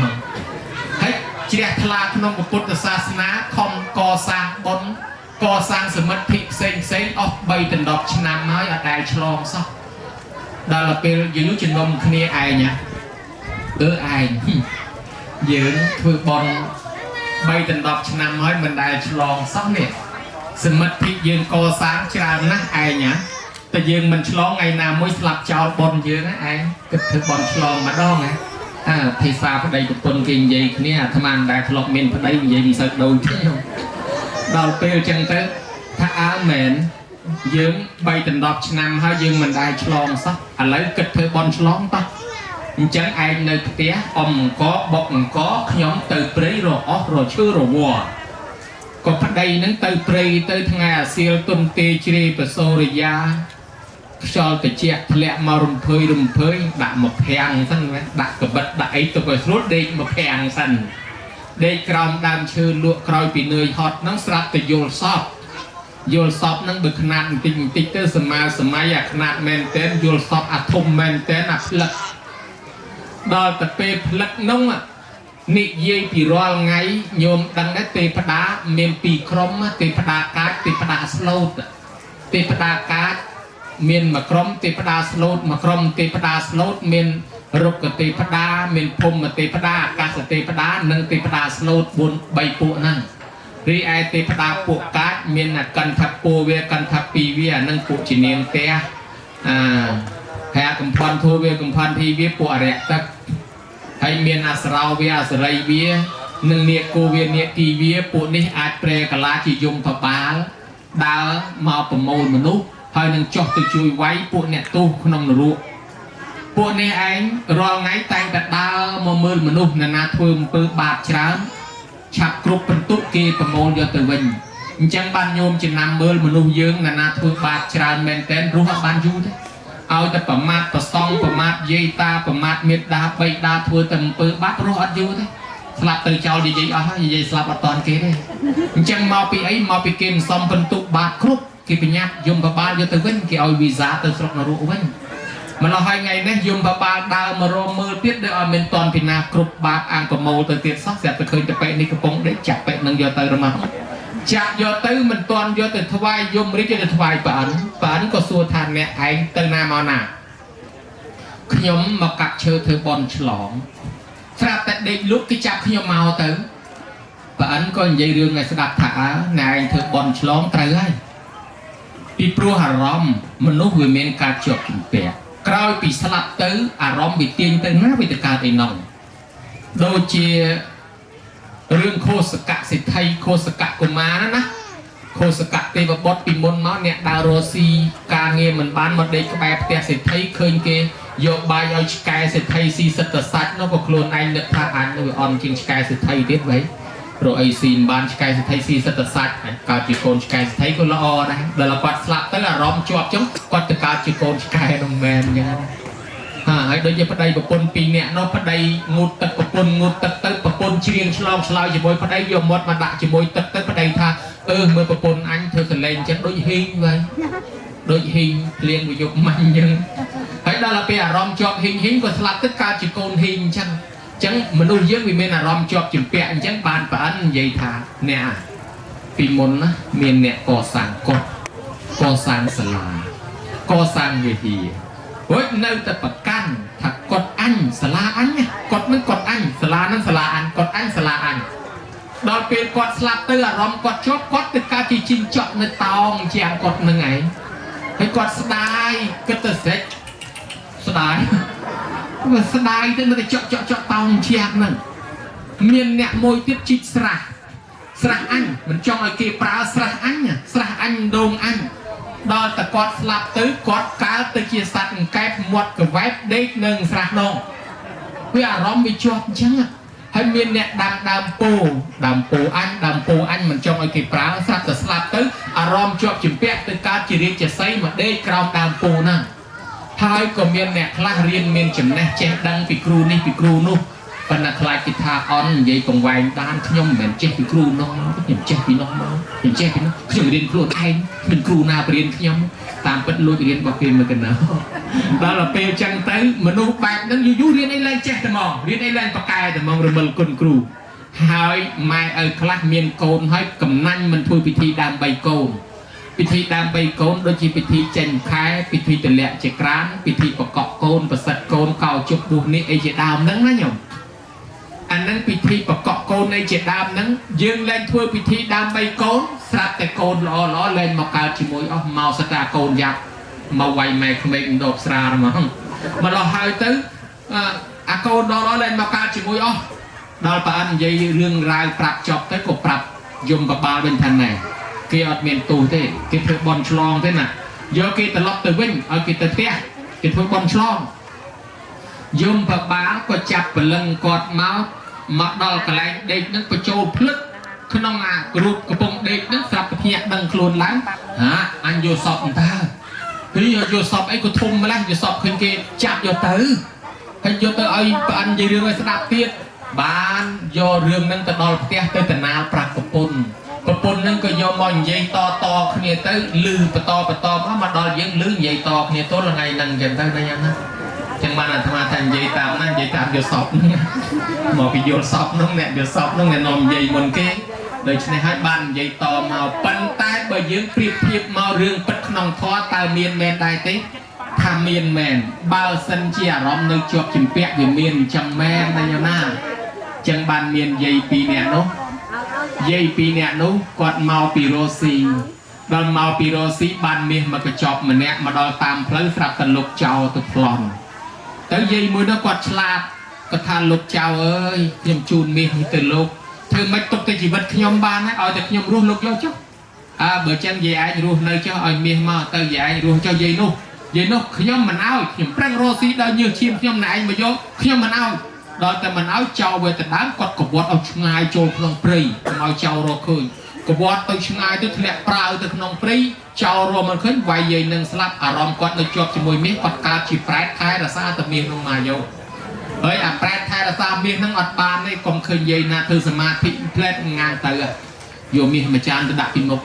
ให้เจียทลาขนมประพุทธศาสนาคอมก่อสร้างบนก่อสร้างสมัติพิเศษออกใบตันดอกชนะไม้อะไรฉลองซะดาลเปลยืนจุนนมคณีไอเนี่ยไอยืนคือบอลใบตันดอกชนะไม้มันได้ฉลองซะเนี่ยสมัติยืนก่อสร้างชรานะไอเนี่ยแต่ยืนมันฉลองไงนามวยสลับเจ้าบอลยืนนะไอ้ก็ถือบอลฉลองมาดองไงเทศาพระใดกับคนกินยัยเนี่ยทำงานได้ทะเลาะเมนพระใดยัยมีสักโดนเที่ยวดาวเปลจังเตถ้าอาเหม็น dương bay tình đọt năm hai dương mình đai chlong sắc à lấy kịch thơ bon chlong ta chẳng ai nơi tía có bọc có nhóm từ prey rồi óc rồi chưa rồi mùa còn phát đây nắng từ prey từ thằng ngày siêu tuần tê chê và soria cho cái chuyện lẹ mà rùm phơi đã một hàng sân đã cái bật đại tôi phải rút đi một hàng sân đây còng đam chơi lụa còi bị nơi hot nắng sập từ vô shop nắng bực nặng tình tích tới sớm mai à nặng maintain vô shop à thùng maintain à lật đo tập pe lật nông à nị dây bị roll ngay nhôm đăng cái tê phá đá miền pì crom tê phá đá cát tê phá đá slow tê phá đá cát miền mà crom tê phá đá slow mà crom tê phá đá slow miền rục cái tê phá đá miền phum mà tê phá đá cát tê phá đá nâng tê phá đá slow buồn bay bộ năng ri ai tê phá đá bộ cát miền là cần tháp po về cần tháp pi về nâng bộ chỉ niệm té hè cầm phan thua về cầm phan thi về bộ rẻ tắc hay miền Asrao về Asrai về nâng niệm cô về niệm kỳ về bộ này ai pre cả lá chỉ dùng thọ bá đá màu bầm màu mà núp hay nâng chọc từ chui váy bộ nẹt tu không nằm ruộng bộ này anh rò ngay tay đặt đá màu mơ mà núp là na thơm bơ bạc trắng chặt cục phân túc kia bầm màu do từ mình chẳng ban nhôm chỉ nằm mơ mà núp dương là na thơm bạc trắng men tên rú ban du thế ao tập bầm mát tập song bầm mát dây ta bầm mát miệt đá bay đá thưa tầm bơ bát rú ăn du thế slap từ chào đi dây slap ở toàn kia đấy chẳng mau bị ấy mau bị kim xong phân túc bạc khúc khi bị nhát dùng bà ba vô từ vinh khi ôi visa từ sọc nó rủ vinh mà nó hai ngày đấy dùng bà ba đào mà rô mơ tiết để ở bên toàn thì na cục bạc ăn của màu từ tiết sắc dẹp từ khơi từ bệ này cái bóng để chặt bệ nâng vô từ rồi mà chặt vô từ mình toàn vô từ thвай dùng đi cho từ thвай bản có xua than nè anh từ na màu nà nhóm mà cặp chơi thử bòn lỏng ra tại đây lúc cái chặt nhóm màu từ bản có dây đường này sẽ đặt thả này thử bòn lỏng tới ấyปีปลัวหารอมมนุษย์วิเมนการจบจุดเปียกลายปีสลับตื้ออารมณ์วิเตียนตื้อหน้าวิตการไอ้น้องโดยเชี่ยเรื่องโคสกะสิทธิ์ไทยโคสกะกุมารนะโคสกะเทวบดปีมนเนาะเนี่ยดาวโรซีการเงินเหมือนบ้านมันเด็กแบบเตียสิทธิ์ไทยเคยเกยโยบายเอาสกายสิทธิ์ไทยซีสัตว์สัตว์นกโคลนไอ้เนื้อผ้าอันนู้นออนจริงสกายสิทธิ์ไทยเด็ดไว้โรไอซีนบ้านสกายสิทธิ์ไทยซีสัตว์สัตว์การจีโกนสกายสิทธิ์ไทยก็ละออนะแต่ละปัดสลับตั้งแต่รอมจวบจังกัดการจีโกนสกายนงแมนยังไงไอ้โดยเฉพาะใดประปนปีเนี่ยนอกประใดงูตัดประปนงูตัดตัดประปนเชียงฉลองฉลายจีบอยประใดยมวัดมาด่าจีบอยตัดตัดประใดท่าเมื่อประปนอันเธอจะเล่นจังโดยหิงไว้โดยหิงเลี้ยงวิญญาณมันยังไอ้ดาราเปียรอมจวบหิงก็สลับตั้งการจีโกนหิงจังจังมนุษย์เยอะวิเมนอารมณ์จบจุดเปลี่ยนจังบานปานใหญ่ทาเนี่ยปีมนนะเมียนเนี่ยก่อสร้างกฎก่อสร้างสลาก่อสร้างเวทีเฮ้ยเนื้อแต่ประกันถักกดอันสลาอันเนี่ยกดนั้นกดอันสลานั้นสลาอันกดอันสลาอันโดยเป็นกดสลับเตอร์อารมณ์กดชดกดติดการจีจินเจาะในตองเจียงกดหนึ่งไงให้กดสลายก็จะเสร็จสลายมันสลายแต่มันจะเจาะตองเชียงนั่นเมียนเนี่ยมวยติดจิตสระอันมันจ้องไอ้เกี่ยปลาสระอันเนี่ยสระอันโดงอันดอแต่กอดสลับตื้อกอดกาตะเกียสัตว์แกบหมดกับแวบเด็กหนึ่งสระนองเพื่อร้องไปจอบจังให้เมียนเนี่ยดำปูอันมันจ้องไอ้เกี่ยปลาสระแต่สลับตื้ออารมณ์จอบจิ๋มเปียกตึกการจีรีจะใส่มาเด็กกราวดำปูนั่นท้ายก็เมียนเนี่ยคลาเรียนเมียนจำแนกแจ้งดังปีครูนี่ปีครูนู่ปนักคลายกิทาออนยัยกงไวด้านขย่มเหมือนเจ้าปีครูน้องอย่างเจ้าปีน้องอย่างเจ้าปีน้องขย่มเรียนครูไทยเป็นครูนาเรียนขย่มตามเป็นลุยเรียนบอกเรียนมากันนะแล้วเราเปย์จังเตยมนุษย์แบบนั้นอยู่เรียนไอ้แรงเจ้าแต่มองเรียนไอ้แรงปากกายแต่มองระเบิดคนครูหายไม่คลาเมียนโกนให้กำนันมันพูดพิธีดามใบโกนพิธีดามใบโกนโดยที่พิธีเจนคายพิธีตะเละเจกร้านพิธีประกอบโกนประสัดโกนเก่าจุดบุญนี่ไอเจดามนั้นนะโยมอันนั้นพิธีประกอบโกนไอเจดามนั้นยืนเล่นทั่วพิธีดามใบโกนสลับแต่โกนล้อเล่นมาการชิมวยอ๋อเมาสตาโกนยักษ์มาไวแม่ขมิ้นดอกสระมั้งมาเราหายตื้อโกนล้อเล่นมาการชิมวยอ๋อดอลปานยัยเรื่องรายปรับจบแต่ก็ปรับยมบาบาเป็นทันไหน គេអត់មានទូទេគេធ្វើបន់ឆ្លងទេណាយកគេត្រឡប់ទៅវិញឲ្យគេទៅផ្ទះគេធ្វើបន់ឆ្លងយមបបាលក៏ចាប់ព្រលឹងគាត់មកដល់កន្លែងដេកនឹងបញ្ចូលភ្លឹកក្នុងអារូបកំពុងដេកនឹងស្រាប់តែភ្ញាក់ដឹងខ្លួនឡើងហាអញយកសពតើគឺយកសពអីក៏ធំម្លេះយកសពឃើញគេចាប់យកទៅហើយយកទៅឲ្យប្អិននិយាយរឿងឲ្យស្ដាប់ទៀតបានយករឿងនឹងទៅដល់ផ្ទះទៅតណាលប្រាក់ប្រពន្ធនឹងក៏យកមកនិយាយតគ្នាទៅលឺបន្តមកដល់យើងលឺនិយាយតគ្នាទល់ថ្ងៃហ្នឹងចឹងទៅណាយ៉ាងណាចឹងបានអាត្មាថានិយាយតាមណានិយាយតាមយកសពមកពីយកសពនោះអ្នកយកសពនោះអ្នកនាំនិយាយមុនគេដូច្នេះហើយបាននិយាយតមកប៉ុន្តែបើយើងប្រៀបធៀបមករឿងពិតក្នុងធម៌តើមានមែនដែរទេថាមានមែនបើសិនជាអារម្មណ៍នៅជាប់ជំពាក់វាមានអញ្ចឹងមែនណាយ៉ាងណាចឹងបានមានយាយ2នាក់នោះគាត់មកពីរ៉ូស៊ីដល់មកពីរ៉ូស៊ីបានមាសមកកញ្ចប់ម្នាក់មកដល់តាមផ្លូវស្រាប់តែលុកចោលទៅប្លន់ទៅយាយមួយនោះគាត់ឆ្លាតគាត់ថាលោកចៅអើយខ្ញុំជូនមាសនេះទៅលោកធ្វើម៉េចទុកទៅជីវិតខ្ញុំបានហើយឲ្យតែខ្ញុំរស់លោកយកចុះបើចឹងយាយឯងរស់នៅចុះឲ្យមាសមកទៅយាយឯងរស់ចុះយាយនោះខ្ញុំមិនឲ្យខ្ញុំប្រឹងរស់ស៊ីដល់ញើសឈាមខ្ញុំណែឯងមកយកខ្ញុំមិនឲ្យដល់តែមិនឲ្យចោលវាទៅដើមគាត់កវាត់ឲ្យឆ្ងាយចូលក្នុងព្រៃកុំឲ្យចោលរកឃើញកវាត់ទៅឆ្ងាយទៅធ្លាក់ប្រើទៅក្នុងព្រៃចោលរមិនឃើញវាយយាយនឹងស្លាប់អារម្មណ៍គាត់នៅជាប់ជាមួយមាសគាត់កើតជាប្រែតខែរសាតែមាសនោះមកយកហើយអាប្រែតខែរសាមាសនឹងអត់បានទេកុំឃើញយាយណាធ្វើសមាធិផ្លែតងាងទៅយកមាសមួយចានទៅដាក់ពីមុខ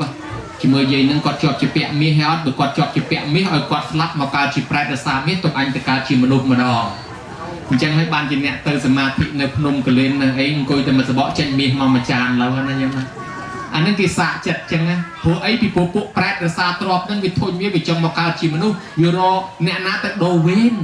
ជាមួយយាយនឹងគាត់ជាប់ជាពាក់មាសហើយអត់បើគាត់ជាប់ជាពាក់មាសឲ្យគាត់ស្លាប់មកកើតជាប្រែតរសាមាសទុកអញទៅកើតជាមនុស្សម្ដងអញ្ចឹងហើយបានជាអ្នកទៅសមាធិនៅភ្នំកលែននៅអីអង្គុយតែមួយសបកចេញមាសមកមួយចានឡើយណាយ៉ាងណាអានឹងគេសាកចិត្តអញ្ចឹងណាព្រោះអីពីពួកប្រែតរសាទ្របនឹងវាធុញវាចង់មកកើតជាមនុស្សវារកអ្នកណាទៅដូរវេន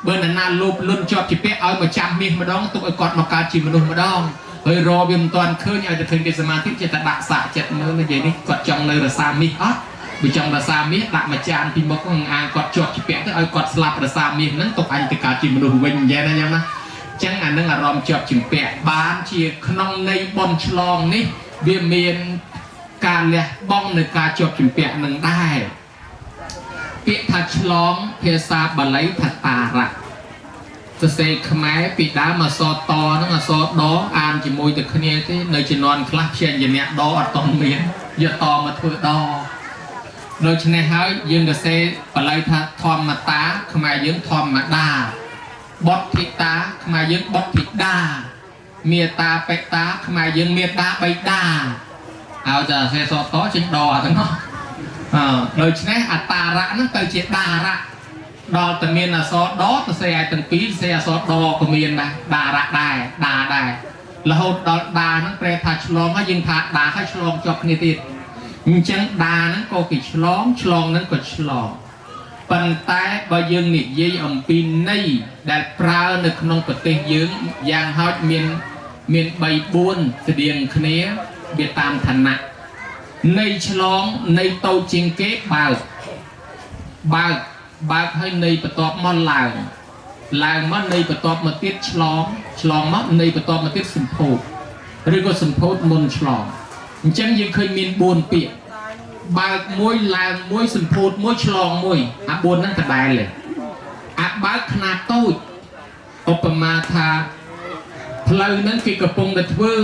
បើអ្នកណាលោភលន់ជាប់ជាពាក់ឲ្យមកចាំមាសម្ដងទុកឲ្យគាត់មកកើតជាមនុស្សម្ដងហើយរកវាមិនទាន់ឃើញឲ្យតែឃើញគេសមាធិចេះតែដាក់សាកចិត្តមើលនិយាយនេះគាត់ចង់នៅរសាមាសអត់បើចង់រសាមាសដាក់មួយចានពីមុខអាងគាត់ជាប់ជាពាក់ទៅឲ្យគាត់ស្លាប់រសាមាសហ្នឹងទុកអញទៅកើតជាមនុស្សវិញយ៉ាងណាយ៉ាងណាចឹងអានឹងអារម្មណ៍ជាប់ជាពាក់បានជាក្នុងនៃបនឆ្លងនេះវាមានការលះបង់នៅការជាប់ជាពាក់នឹងដែរពាក្យថាឆ្លងភាសាបាលីថាតារៈសរសេរខ្មែរពីដើមអក្សរតហ្នឹងអក្សរដអានជាមួយទៅគ្នាទេនៅជំនាន់ខ្លះព្យាញ្ជនៈដអត់តមានយកតមកធ្វើដដូច្នេះហើយយើងសរសេរបាលីថាធម្មតាខ្មែរយើងធម្មតាបុត្រធីតាខ្មែរយើងបុត្រធីតាមេតាបេតាខ្មែរយើងមេតាបៃតាឲ្យតែសរសេរសតចេញដអត់ហ្នឹងដូច្នេះអតារៈហ្នឹងទៅជាតារៈដល់តែមានអក្សរដទៅសេឲ្យទាំងពីរសេអក្សរដក៏មានដែរតារៈដែរដាដែររហូតដល់ដាហ្នឹងប្រែថាឆ្លងហើយយើងថាដាហើយឆ្លងជាប់គ្នាទៀតអញ្ចឹងដាហ្នឹងក៏គេឆ្លងហ្នឹងក៏ឆ្លងប៉ុន្តែបើយើងនិយាយអំពីន័យដែលប្រើនៅក្នុងប្រទេសយើងយ៉ាងហោចមាន3 4ស្តៀងគ្នាវាតាមឋានៈន័យឆ្លងន័យតូចជាងគេបើកឲ្យន័យបន្ទាប់មកឡើងមកន័យបន្ទាប់មកទៀតឆ្លងមកន័យបន្ទាប់មកទៀតសម្ពោធឬក៏សម្ពោធមុនឆ្លងអញ្ចឹងយើងឃើញមាន4ពាក្យបើកមួយឡើងមួយសម្ពោធមួយឆ្លងមួយអា4ហ្នឹងដដែលទេអាបើកខ្នាតតូចឧបមាថាផ្លូវហ្នឹងគេកំពុងតែធ្វើ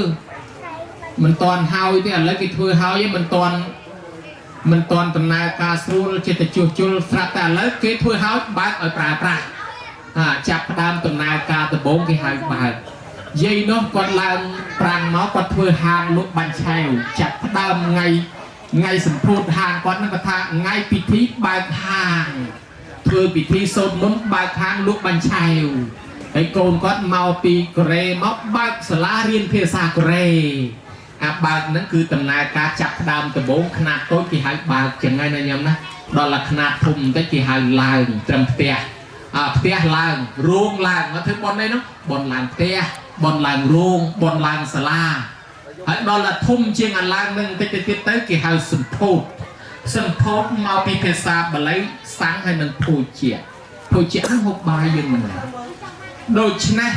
មិនតាន់ហើយទេឥឡូវគេធ្វើហើយមិនតាន់ដំណើរការស្រួលចិត្តជួសជុលស្រាប់តែឥឡូវគេធ្វើហើយបើកឲ្យប្រើប្រាស់ចាប់ផ្ដើមដំណើរការដំបូងគេហៅបើកយាយនោះគាត់ឡើងប្រាំងមកគាត់ធ្វើហាងលក់បាញ់ឆែវចាប់ផ្ដើមថ្ងៃសម្ពោធហាងគាត់នឹងគាត់ថាថ្ងៃពិធីបើកហាងធ្វើពិធីសូត្រមន្តបើកហាងលក់បាញ់ឆែវហើយកូនគាត់មកពីកូរ៉េមកបើកសាលារៀនភាសាកូរ៉េអាបើកហ្នឹងគឺដំណើរការចាប់ផ្ដើមដំបូងខ្នាតតូចគេហៅបើកចឹងហើយណាញ៉ាំណាដល់តែខ្នាតធំបន្តិចគេហៅឡើងត្រឹមផ្ទះផ្ទះឡើងរោងឡើងមកធ្វើប៉ុននេះនោះប៉ុនឡើងផ្ទះប៉ុនឡើងរោងប៉ុនឡើងសាលាហើយដល់តែធំជាងអាឡើងនឹងបន្តិចទៅគេហៅសម្ពោធមកពីភាសាបាលីសាំងហើយនឹងភោជ្ជៈហ្នឹងហូបបាយយើងមិនដូច្នេះ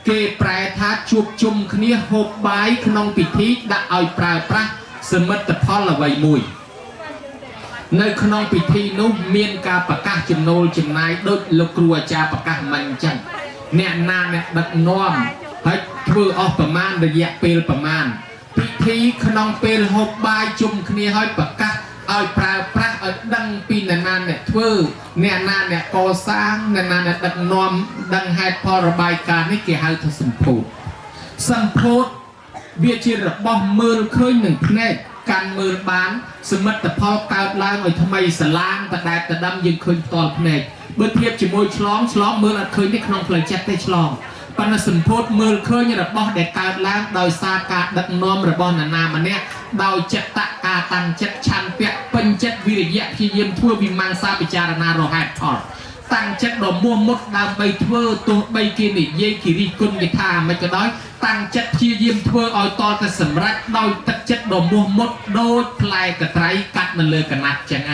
គេប្រែថាជួបជុំគ្នាហូបបាយក្នុងពិធីដាក់ឲ្យប្រើប្រាស់សមិទ្ធផលអ្វីមួយ nơi khăn ông bị thi nấu miên ca bạc cá chìm nô chìm nai đôi lục rùa cha bạc cá mạnh chẳng nè na nè đặt nom hãy vừa ởประมาณระยะเปลประมาณพิธีขนมเปลหกใบจุ่มគ្នាให้ปากกาเอาปลาปลาเอาดังปีนานเนี่ยทั่วเนี่ยนานเนี่ยก่อสร้างนานเนี่ยดังนอมดังให้พอระบายการให้เกี่ยวให้ทั้งสัมพูสัมพูเบียชีระบอมมือเคยหนึ่งแน่การมือบ้านสมัติแต่พอการล้างไอ้ทำไมสลางแต่ได้แต่ดำยังเคยตอนแน่เมื่อเทียบจิมวยฉลองมือละเคยที่ขนมเพลงแจ็คได้ฉลองปนสัมพูมือเคยเนี่ยระบอเด็กการล้างโดยซากาดักนอมระบอนามันเนี่ยโดยจัตตะกาตังจัดชันเปียเป็นจัดวิริยะที่เยี่ยมทั่ววิมังซาปิจารณาโรหัสทอดตั้งจัดดอกม่วงมดดำใบทั่วตัวใบกินิเยกิริกุลกิธาไม่ก็ได้ตั้งจัดที่เยี่ยมทั่วเอาตอนแต่สำรักโดยตัดจัดดอกม่วงมดโดยพลายกระไตรกัดมันเลยกันนักจังไง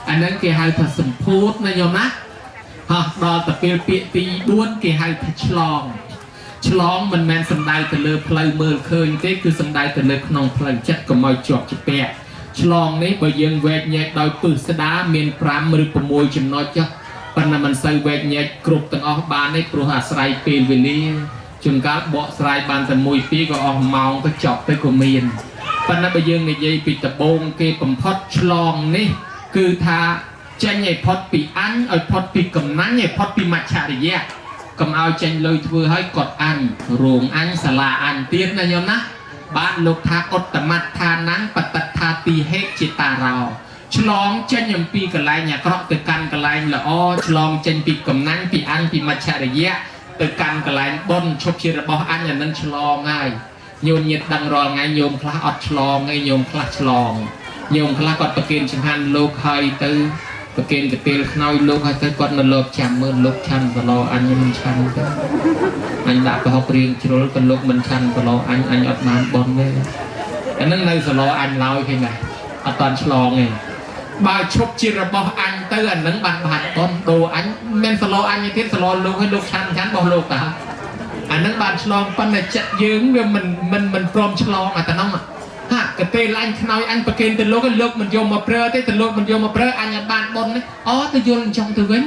อันนั้นเกี่ยวกับสัมพูนะโยมนะฮะดอกตะเกียบปีตีบ้วนเกี่ยวกับฉลองมันแมนสันได้แต่เลือเพลย์เมื่อเคยก็คือสันได้แต่เลือขนมเพลย์จัดก็มอยจอบจิแปะฉลองนี้บ่ยังเวทแยกโดยปืนสดาเมียนพรามหรือประมวยจำนวนเจ้าปนมันใส่เวทแยกกรุบตั้งออกบานในปรุหาสไลเปลวิลีจนการบ่สไลบานแต่มวยปีก็ออกเมาก็จอบไปก็เมียนปนบ่ยังในยัยปิดตะบงเกปมพอดฉลองนี้คือทาเจนยัยพอดปีอันเอาพอดปีกำนั้นยัยพอดปีมัจฉริยะกำเอาเจนเลยทั่วให้กดอันโรงอันสลาอันเตี้ยนะโยมนะบ้านลูกทาอดตมัดทานังปตัดทาตีเฮกจิตาเราฉลองเจนยมปีกลายเนี่ยเคราะห์ตึกกันกลายละอ้อฉลองเจนปีกำนั้นปีอันปีมัจฉริยะตึกกันกลายบนชบชีระบออันอย่างนั้นฉลองง่ายโยมเย็ดดังรอไงโยมคลาอดฉลองไงโยมคลาฉลองโยมคลากอดประเกณฑ์ชิงหันโลกไฮตื้อประเกณฑ์กระเตลน้อยลูกให้เธอกอดนรกจำมือลูกชันตลออันยังมันชันกันอันดับไปหกเรียงชรุลกันลูกมันชันตลออันอดมานบอลเลยอันนั้นในสโลอันเราเพียงไงตอนฉลองไงบาชกจิระบออันเตือนหนังบันบันต้นโดอันเมนสโลอันยังที่สโลลูกให้ลูกชันบอลลูกอ่ะอันนั้นบันฉลองปันเนี่ยจะยืงเวมันพร้อมฉลองอ่ะแต่น้องอ่ะฮะกระเตยลันขนอยอันประเคนแต่โลกมันโยมมาเปรอะแต่โลกมันโยมมาเปรอะอันยังบานบนนี่อ๋อแต่โยมจงตัวเว้น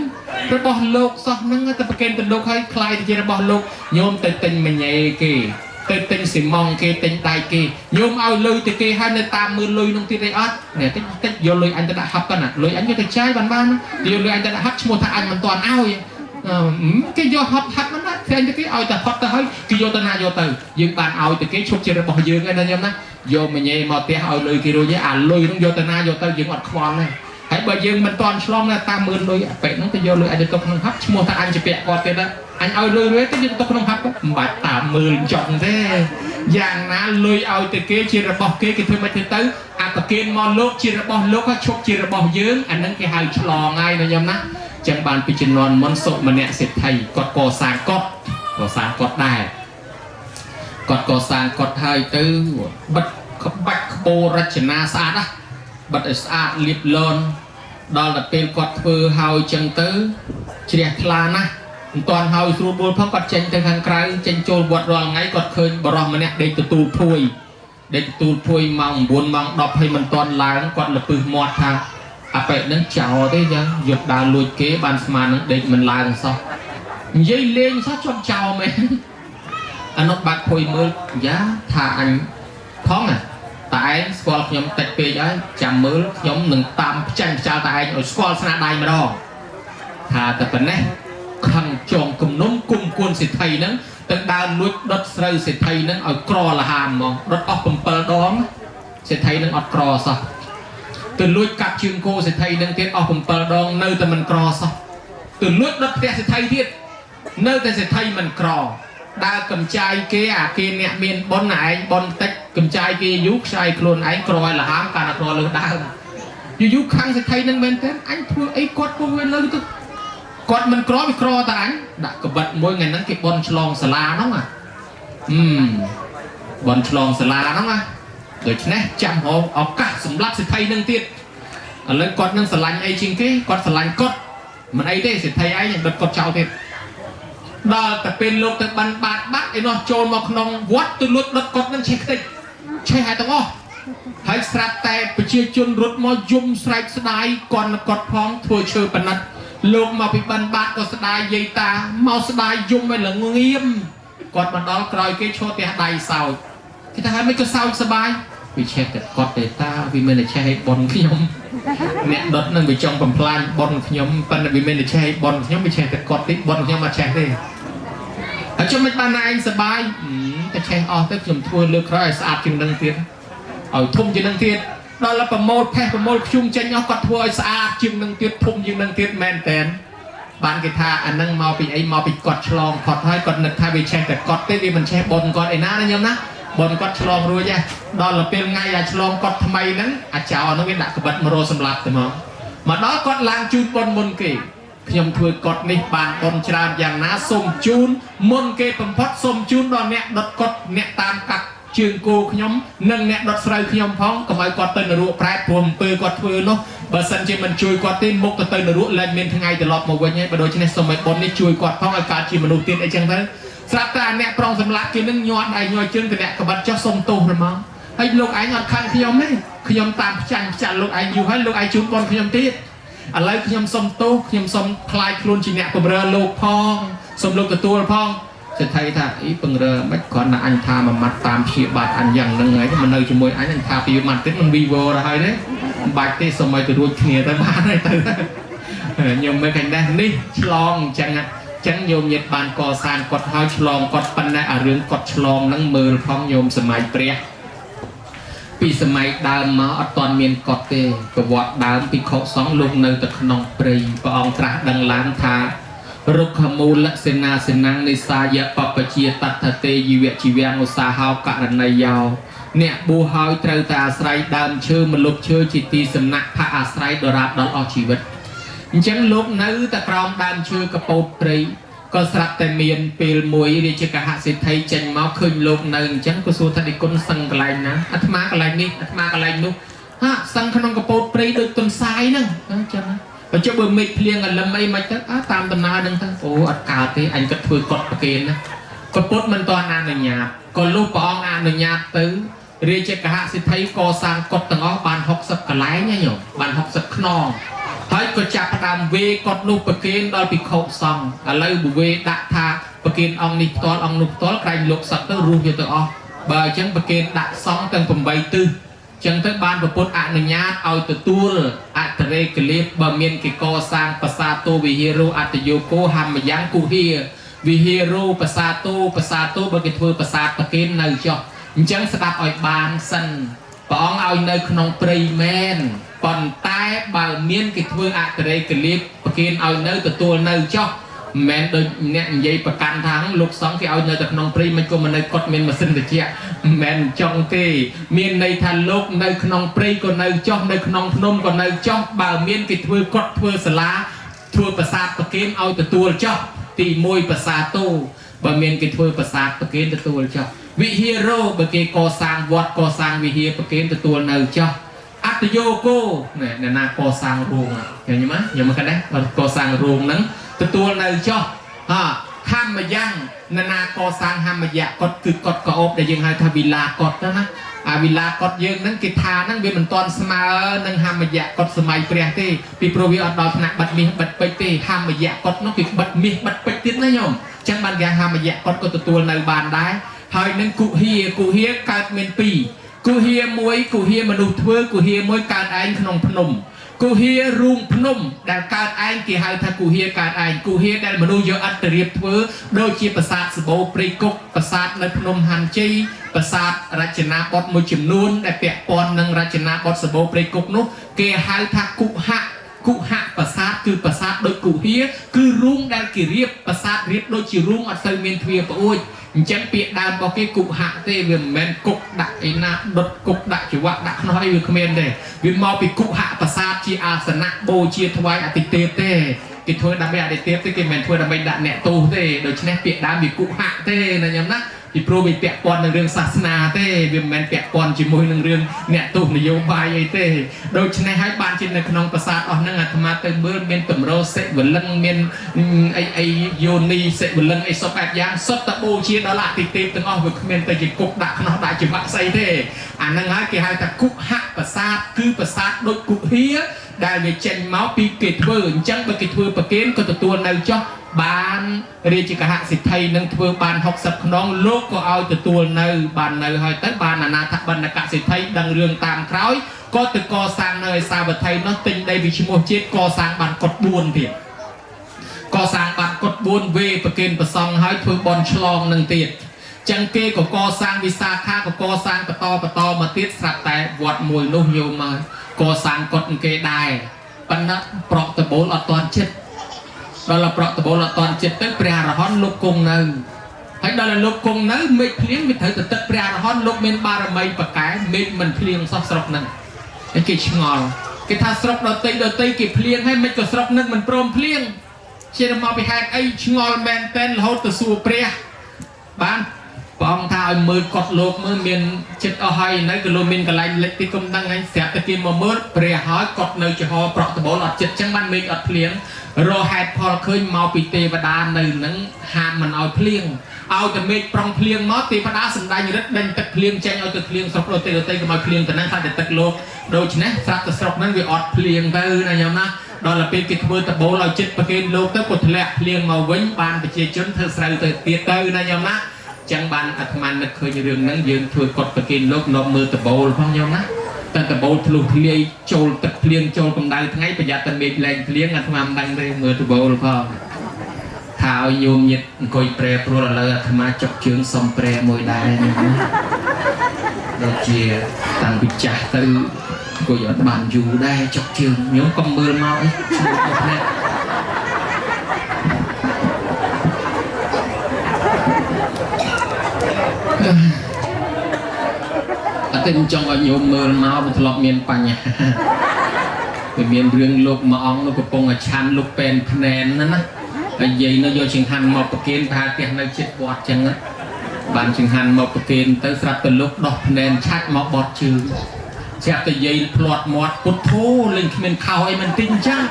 ระบอบโลกซอกนั่งแต่ประเคนแต่โลกให้คลายที่ระบอบโลกโยมเต็นมันใหญ่เกี่ยเต็นสิมองเกี่ยเต็นตายเกี่ยโยมเอาลุยแต่เกี่ยให้ในตามมือลุยลงที่ไรอัดเนี่ยแต่โยลุยอันจะได้ฮับกันอ่ะลุยอันจะได้ใช้บ้านๆโยลุยอันจะได้ฮับชั่วโมงถ้าอันมันตอนเอาcái do hấp nó đó thì anh cái ao ta hấp ta hơi cái do ta na do từ dương bàn ao từ cái chụp trên bỏ dương cái này nhá vô mình nhảy mò té ao lười kia rồi với lười nó do ta na do từ dương ọt khoan này hãy bây giờ mình toàn slong là ta mượn lười vậy nó ta vô lười anh được không hấp mua ta anh chỉ bẹ qua tiền đó anh ao lười đấy cái dương không hấp bạch ta mượn chọn thế dạng ná lười ao từ cái chia ra bỏ cái thứ mấy thứ tới à tập kiên mò lốp chia ra bỏ lốp chụp chia ra bỏ dương anh nâng cái hai slong ngay này nhá náจังบานพิจารณามันโสมันเนี่ยเสร็จไทยกดก่อสร้างกดได้ก่อสร้างกดไทยตื้อบัดโบรัชนาสะอาดนะบัดสะอาดเรียบร้อยดอลแต่เป็นกดเพื่อเฮาจังตื้อเฉียดพลานะตอนเฮาสูบบุญเพราะกดเจนทางไกลเจนโจรบวชรอไงกดเคยบรอมันเนี่ยเด็กตูพุยมังบุญมังดอกให้มันตอนล้างกดละปืนหมดทางà vậy nâng chào thế chứ dục đào lùi kế bàn mà nâng định mình lại làm sao dây lên sao cho chào mày anh nó bạc hồi mưa giá thà anh thoáng à tại squall nhóm tạch về giá chạm mưa nhóm nâng tam tranh chào tại anh ở squall sana đài mà đo thà tập phần này khăn tròn cùng nông cùng quân sẽ thầy nâng từng đào lùi đất rơi sẽ thầy nâng ở cro là hàm mà đất ốc cầm pơ đón sẽ thầy nâng ở cro sao từ lối cặp trường cô sẽ thay nâng tiết ở cùng bờ đòn nơi ta mình cò sao từ lối đất ta sẽ thay thiết nơi ta sẽ thay mình cò đa cầm chai kia kia nè miền bon này bon tách cầm chai kia dút sai luôn anh còi là hám cả là còi lừa đảo dút khăn sẽ thay nâng bên thế anh thua ấy quạt cô quên nơi tôi quạt mình cò bị cò ta anh đã cầm bật mỗi ngày nắng cái bon chlong sả la nó mà bon chlong sả la nó màโดยเฉพาะจำหัวเอากัดสำลักสิไทยนั่งติดแล้วกดนั่งสลันไอจริงกี้กดสลันกดมันไอได้สิไทยไออย่างดัดกดเจ้าติดดอแต่เป็นโลกแต่บันบาดบัดไอ้นอโจรมาขนมวัดตัวลุดดัดกดนั่งเช็คติดใช่หายตัว ហើយស្រាប់តែប្រជាជនរត់មកយំស្រែកស្ដាយគាត់ផងធ្វើឈើប៉និតលោកមកពីបិណ្ឌបាតក៏ស្ដាយយាយតាមកស្ដាយយំឲ្យល្ងៀមគាត់មកដល់ក្រោយគេឈរផ្ទះដៃសោចគេថាហើយមិនក៏សោចសប្បាយវាឆេះតែគាត់ទេតាវាមិនតែឆេះឲ្យបនខ្ញុំអ្នកដុតនឹងវាចង់បំផ្លាញបនខ្ញុំប៉ុន្តែវាមិនតែឆេះឲ្យបនខ្ញុំវាឆេះតែគាត់ទេបនខ្ញុំអត់ឆេះទេហើយខ្ញុំមិនបានឯងសប្បាយតែឆេះអស់ទៅខ្ញុំធ្វើលើកក្រោយឲ្យស្អាតជាងនឹងទៀតឲ្យធំជាងនឹងទៀតដល់ប្រមូលផេះប្រមូលខ្ជុំចេញអស់គាត់ធ្វើឲ្យស្អាតជាងនឹងទៀតធំជាងនឹងទៀតមែនតែនបានគេថាអានឹងមកពីអីមកពីគាត់ឆ្លងគាត់ហើយគាត់នឹកថាវាឆេះតែគាត់ទេវាមិនឆេះបនគាត់ឯណាណាខ្ញុំណាបនគាត់ឆ្លងរួចដល់ពេលថ្ងៃអាឆ្លងគាត់ថ្មីហ្នឹងអាចោហ្នឹងវាដាក់ក្បិតមករោសម្លាប់ទៅមកដល់គាត់ឡើងជូនបនមុនគេខ្ញុំធ្វើគាត់នេះបានបនច្រើនយ៉ាងណាសូមជូនមុនគេបំផុតសូមជូនដល់អ្នកដុតគាត់អ្នកតាមកាត់ជើងគោខ្ញុំនិងអ្នកដុតស្រូវខ្ញុំផងកុំឲ្យគាត់ទៅនរកប្រែព្រមអំពើគាត់ធ្វើនោះបើសិនជាមិនជួយគាត់ទេមុខទៅនរកលែងមានថ្ងៃត្រឡប់មកវិញហើយបើដូច្នេះសូមឲ្យបននេះជួយគាត់ផងឲ្យកើតជាមនុស្សទៀតអីចឹងទៅស្រាប់តែអ្នកប្រុងសម្លាប់គេនឹងញាត់ដៃញាត់ជើងទៅអ្នកក្បិតចុះសុំទោសហ្មងហើយលោកឯងអត់ខឹងខ្ញុំទេខ្ញុំតាមផ្ចាញ់លោកឯងយូរហើយលោកឯងជូនបនខ្ញុំទៀតឥឡូវខ្ញុំសុំទោសខ្ញុំសុំខ្លាចខ្លួនជាអ្នកបម្រើលោកផងសុំលោកទទួលផងសេដ្ឋីថាអីបង្រើមិនគ្រាន់តែអញថាមួយម៉ាត់តាមព្យាបាទអញយ៉ាងហ្នឹងហើយមិននៅជាមួយអញថាពីម៉ាត់ទៀតមិនវីវរទៅហើយទេមិនបាច់ទេសុំឲ្យទៅរួចគ្នាទៅបានហើយទៅខ្ញុំមិនឃើញដែរនេះឆ្លងអញ្ចឹងចឹងញោមញាតបានកសាងគាត់ហើយឆ្លងគាត់ប៉ុណ្ណេះអារឿងគាត់ឆ្លងហ្នឹងមើលផងញោមសម័យព្រះពីសម័យដើមមកអត់ទាន់មានគាត់ទេប្រវត្តិដើមពីខុសសង្ឃលោកនៅតែក្នុងព្រៃព្រះអង្គត្រាស់ដឹងឡើងថារុក្ខមូលសេនាសេនាងនិសាយបពជាតតតេជីវៈជីវាំងឧស្សាហោករណីយោអ្នកបួសហើយត្រូវតែអាស្រ័យដើមឈើម្លប់ឈើជាទីសំណាក់ផាអាស្រ័យដរាបដល់អស់ជីវិតអញ្ចឹងលោកនៅតែក្រោមដើមឈើកពោតព្រៃក៏ស្រាប់តែមានពេលមួយរាជកហសេដ្ឋីចេញមកឃើញលោកនៅអញ្ចឹងក៏សួរថានិគុណសឹងកន្លែងណាអាត្មាកន្លែងនេះអាត្មាកន្លែងនោះហាសឹងក្នុងកពោតព្រៃដូចទុនសាយហ្នឹងអញ្ចឹងបើចុះបើមេឃភ្លៀងអលឹមអីមិនទៅតាមដំណើរហ្នឹងទៅអូអត់កើតទេអញក៏ធ្វើកត់ប្រគេនណាក៏ពុតមិនទាន់អនុញ្ញាតក៏លុះព្រះអង្គអនុញ្ញាតទៅរាជកហសេដ្ឋីកសាងកត់ទាំងអស់បាន60កន្លែងណាញោមបាន60ខ្នងហើយក៏ចាប់ផ្ដើមវេគាត់នោះប្រគេនដល់ភិក្ខុសង្ឃឥឡូវវេដាក់ថាប្រគេនអង្គនេះផ្ទាល់អង្គនោះផ្ទាល់ក្រែងលោកសឹកទៅរស់យកទៅអស់បើអញ្ចឹងប្រគេនដាក់សង្ឃទាំង8ទិសចឹងទៅបានប្រពុតអនុញ្ញាតឲ្យទទួលអតរេកលៀបបើមានគេកសាងប្រាសាទោវិហារោអតយោគោហម្មយ៉ាងគុហាវិហារោប្រាសាទោបើគេធ្វើប្រាសាទប្រគេននៅចុះអញ្ចឹងស្ដាប់ឲ្យបានសិនព្រះអង្គឲ្យនៅក្នុងព្រៃមែនប៉ុន្តែបើមានគេធ្វើអតរេកលៀបប្រគេនឲ្យនៅទទួលនៅចុះមិនមែនដូចអ្នកនិយាយប្រកាន់ថាលោកសង្ឃគេឲ្យនៅតែក្នុងព្រៃមិនក៏មិននៅគាត់មានម៉ាស៊ីនត្រជាក់មិនមែនចង់ទេមានន័យថាលោកនៅក្នុងព្រៃក៏នៅចុះនៅក្នុងភ្នំក៏នៅចុះបើមានគេធ្វើគាត់ធ្វើសាលាធ្វើប្រាសាទប្រគេនឲ្យទទួលចុះទី1ប្រាសាទោបើមានគេធ្វើប្រាសាទប្រគេនទទួលចុះវិហារោបើគេកសាងវត្តកសាងវិហារប្រគេនទទួលនៅចុះអត្តយោគោអ្នកណាកសាងរោងឃើញទេខ្ញុំមិនគិតដែរកសាងរោងហ្នឹងទទួលនៅចុះហម្មយ៉ាងនរណាកសាងហម្មយៈគាត់គឺគាត់កោបដែលយើងហៅថាវិឡាគាត់ណាអាវិឡាគាត់យើងហ្នឹងគេថាហ្នឹងវាមិនទាន់ស្មើនឹងហម្មយៈគាត់សម័យព្រះទេពីព្រោះវាអត់ដល់ថ្នាក់បិទមាសបិទពេជ្រទេហម្មយៈគាត់នោះគេបិទមាសបិទពេជ្រទៀតណាញោមអញ្ចឹងបានគេហម្មយៈគាត់ក៏ទទួលនៅបានដែរហើយនឹងគុហាកើតមាន2គុហា1គុហាមនុស្សធ្វើគុហា1កើតឯងក្នុងភ្នំគុហារូងភ្នំដែលកើតឯងគេហៅថាគុហាកើតឯងគុហាដែលមនុស្សយកអត្តរៀបធ្វើដូចជាប្រាសាទសបោព្រៃគុកប្រាសាទនៅភ្នំហាន់ជ័យប្រាសាទរចនាបថមួយចំនួនដែលពាក់ព័ន្ធនឹងរចនាបថសបោព្រៃគុកនោះគេហៅថាគុហៈប្រាសាទគឺប្រាសាទដូចគុហាគឺរូងដែលគេរៀបប្រាសាទរៀបដូចជារូងអត់សូវមានទ្វារប្អួយអញ្ចឹងពាក្យដើមរបស់គេគុហៈទេវាមិនមែនគុកដាក់ឯណាដុតគុកដាក់ចង្វាក់ដាក់ខ្នោះអីវាគ្មានទេវាមកពីគុហៈប្រាសាទជាអាសនៈបូជាថ្វាយអតិទេពទេគេធ្វើដើម្បីអតិទេពទេគេមិនធ្វើដើម្បីដាក់អ្នកទោសទេដូច្នេះពាក្យដើមវាគុហៈទេណាញោមណាយ ពីព្រោះវាពាក់ព័ន្ធនឹងរឿងសាសនាទេវាមិនមែនពាក់ព័ន្ធជាមួយនឹងរឿងអ្នកទស្សនយោបាយអីទេដូច្នេះហើយបានជានៅក្នុងប្រាសាទអស់ហ្នឹងអាត្មាទៅមើលមានតម្រោសិវលឹងមានអីយោនីសិវលឹងអីសពបែបយ៉ាងសុទ្ធតែបូជាដល់អាទិទេពទាំងអស់វាគ្មានតែជាគុកដាក់ខ្នោះដាក់ច្បាក់ស្អីទេអាហ្នឹងហើយគេហៅថាគុកហប្រាសាទគឺប្រាសាទដូចគុកហៀដែលវាចេញមកពីគេធ្វើអញ្ចឹងបើគេធ្វើប្រគេនក៏ទទួលនៅចោះបានរាជកហសិទ្ធិនឹងធ្វើបាន60ខ្នងលោកក៏ឲ្យទទួលនៅបាននៅហើយទៅបានអនាថបណ្ឌកសិទ្ធិដឹងរឿងតាមក្រោយក៏ទៅកសាងនៅឯសាវត្ថីនោះទិញដីពីឈ្មោះជាតិកសាងបានកុដ4ទៀតកសាងបានកុដ4វេប្រគេនប្រសង់ហើយធ្វើបន់ឆ្លងនឹងទៀតចឹងគេក៏កសាងវិសាខាក៏កសាងបន្តមកទៀតស្រាប់តែវត្តមួយនោះញោមមកកសាងកុដគេដែរប៉ុន្តែប្រកតបូលអត់ទាន់ចិត្តដល់ប្រកតបូលអត់ទាន់ចិត្តទៅព្រះអរហន្តលោកគង់នៅហើយដល់លោកគង់នៅមេឃភ្លៀងវាត្រូវទៅទឹកព្រះអរហន្តលោកមានបារមីប្រកែមេឃមិនភ្លៀងសោះស្រុកហ្នឹងហើយគេឆ្ងល់គេថាស្រុកដតីគេភ្លៀងហើយមិនក៏ស្រុកហ្នឹងមិនព្រមភ្លៀងជាមកពីហេតុអីឆ្ងល់មែនតែនរហូតទៅសួរព្រះបានព្រះអង្គថាឲ្យមើលកត់លោកមើលមានចិត្តអស់ហើយនៅក៏លោកមានកន្លែងលិចទីគុំដឹងហើយស្រាប់តែគេមកមើលព្រះហើយកត់នៅចំហប្រក់តបូលអត់ចិត្តចឹងបានមេឃអត់ភ្លៀងរហេតុផលឃើញមកពីទេវតានៅនឹងហាមមិនឲ្យភ្លៀងឲ្យតែមេឃប្រងភ្លៀងមកទេវតាសម្ដែងរិទ្ធដេញទឹកភ្លៀងចេញឲ្យទឹកភ្លៀងស្រុកដតីកុំឲ្យភ្លៀងទៅហ្នឹងថាតែទឹកលោកដូច្នេះស្រាប់តែស្រុកហ្នឹងវាអត់ភ្លៀងទៅណាញោមណាដល់ពេលគេធ្វើតបូលឲ្យចិត្តប្រគេនលោកទៅក៏ធ្លាក់ភ្លៀងមកវិញបានប្រជាជនធ្វើស្រូវទៅទៀតទៅណាញោមណាចឹងបានអាត្មានឹកឃើញរឿងហ្នឹងយើងធ្វើកត់ប្រគេនលោកនៅមើលតបូលផងញោមណាតែតបូលធ្លុះធ្លាយចូលទឹកភ្លៀងចូលកម្ដៅថ្ងៃប្រយ័ត្នតែមេឃលែងភ្លៀងអាត្មាមិនដឹងទេមើលតបូលផងថាឲ្យញោមញាតអង្គុយប្រែប្រួលឥឡូវអាត្មាចុកជើងសុំប្រែមួយដែរញោមដូចជាតាំងពីចាស់ទៅអង្គុយអត់បានយូរដែរចុកជើងញោមកុំមើលមកអីឈ្មោះអត់ណាអត់ទេចង់ឲ្យញោមមើលមកវាធ្លាប់មានបញ្ហាវាមានរឿងលោកមួយអង្គនោះកំពុងតែឆាន់លោកពេនភ្នែនណាហើយយាយនៅយកចង្ហាន់មកប្រគេនថាផ្ទះនៅជិតវត្តចឹងបានចង្ហាន់មកប្រគេនទៅស្រាប់តែលោកដោះភ្នែនឆាច់មកបត់ជើងស្រាប់តែយាយផ្លាត់មាត់ពុទ្ធោលេងគ្មានខោអីមិនទិញចឹង